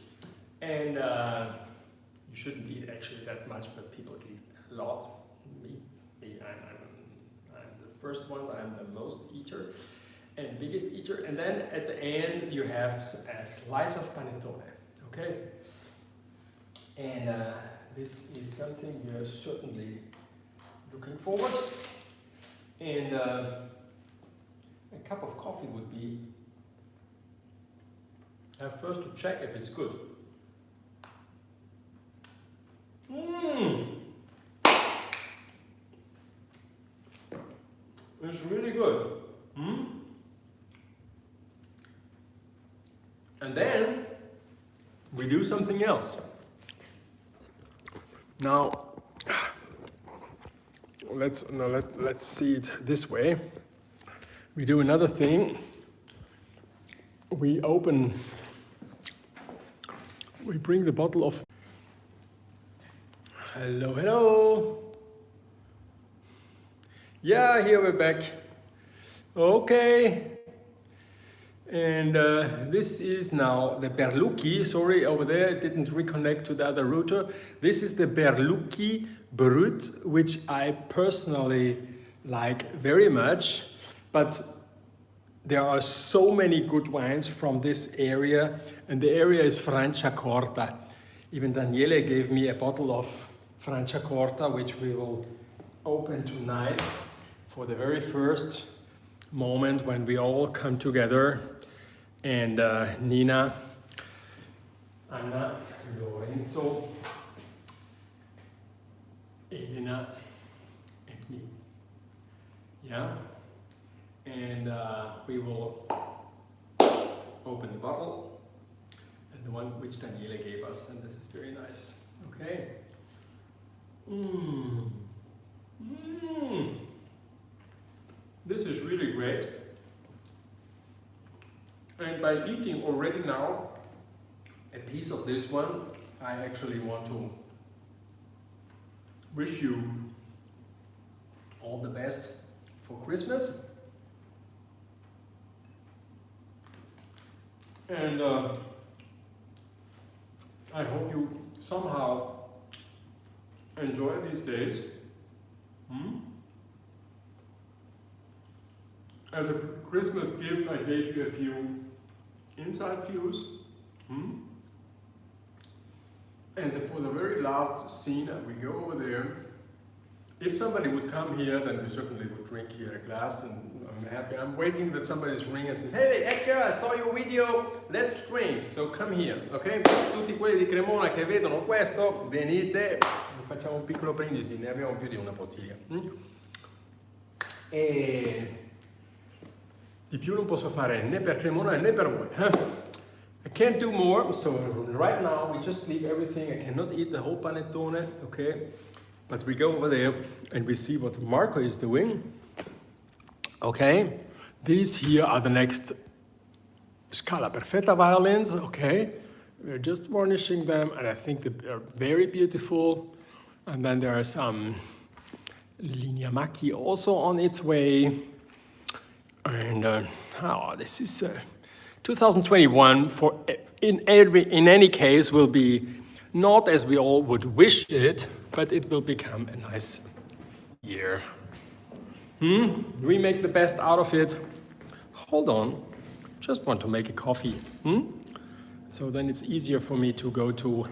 And you shouldn't eat actually that much, but people eat a lot. Me, I'm the first one, I'm the most eater and biggest eater. And then at the end, you have a slice of panettone, okay? And this is something we are certainly looking forward. And a cup of coffee would be first to check if it's good. It's really good. And then we do something else. Now, let's see it this way. We do another thing. We bring the bottle of. Hello, hello. Yeah, here we're back. Okay. And this is now the Berlucchi. Sorry, over there it didn't reconnect to the other router. This is the Berlucchi Brut, which I personally like very much. But there are so many good wines from this area, and the area is Franciacorta. Even Daniele gave me a bottle of Franciacorta, which we will open tonight for the very first moment when we all come together. And Nina, Anna, Lorenzo, Elena, and me. Yeah? And we will open the bottle, and the one which Daniele gave us, and this is very nice. Okay. This is really great. And by eating already now a piece of this one, I actually want to wish you all the best for Christmas. And I hope you somehow enjoy these days. As a Christmas gift, I gave you a few inside views. And for the very last scene, we go over there. If somebody would come here, then we certainly would drink here a glass, and I'm happy. I'm waiting that somebody's ring and says, "Hey Edgar, I saw your video, let's drink." So come here, ok? Tutti quelli di Cremona che vedono questo, venite, facciamo un piccolo brindisi, ne abbiamo più di una bottiglia. E di più non posso fare né per Cremona né per voi. I can't do more, so right now we just leave everything. I cannot eat the whole panettone, okay? But we go over there and we see what Marco is doing. Okay, these here are the next Scala Perfetta violins, okay? We're just varnishing them, and I think they're very beautiful. And then there are some Linea Macchi also on its way. And this is 2021. In any case, will be not as we all would wish it, but it will become a nice year. We make the best out of it. Hold on, just want to make a coffee. So then it's easier for me to go to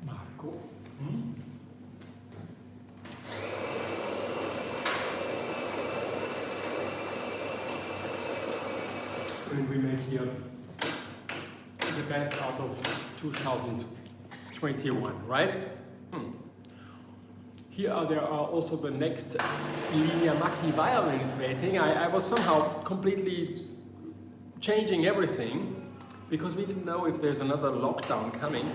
Marco. And we make here the best out of 2021, right? there are also the next Linea Macchi violins waiting. I was somehow completely changing everything because we didn't know if there's another lockdown coming,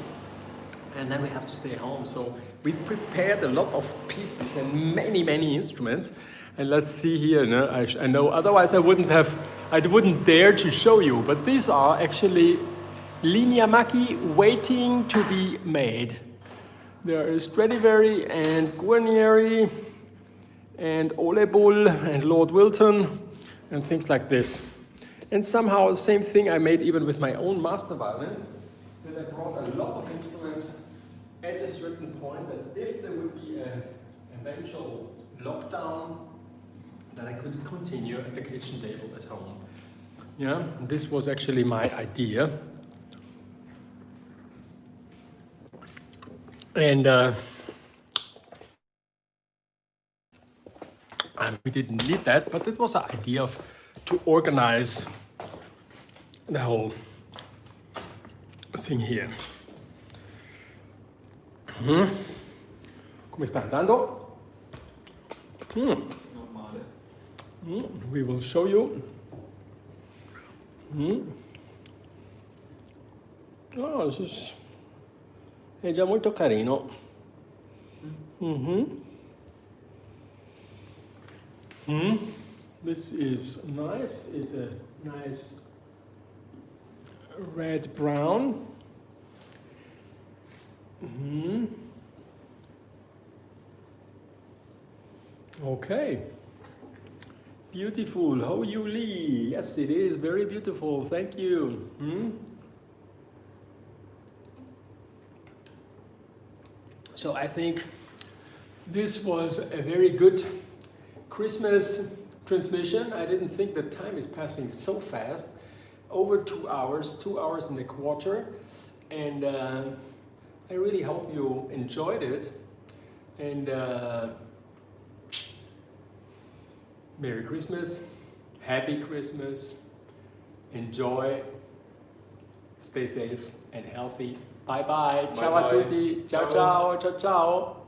and then we have to stay home. So we prepared a lot of pieces and many instruments. And let's see here. No? I know otherwise I wouldn't dare to show you. But these are actually Linea Macchi waiting to be made. There is Stradivari and Guarnieri and Ole Bull and Lord Wilton and things like this. And somehow the same thing I made even with my own master violins, that I brought a lot of instruments at a certain point that if there would be an eventual lockdown, that I could continue at the kitchen table at home. Yeah, this was actually my idea. And we didn't need that, but it was an idea to organize the whole thing here. Come sta andando? Normale. We will show you. Oh, è già molto carino. This is nice. It's a nice red brown. Okay. Beautiful. Ho Yu Lee. Yes, it is very beautiful. Thank you. So I think this was a very good Christmas transmission. I didn't think the time is passing so fast. Over 2 hours, 2 hours and a quarter. And I really hope you enjoyed it. And Merry Christmas, Happy Christmas, enjoy, stay safe and healthy. Bye bye, ciao a tutti, ciao ciao, ciao ciao.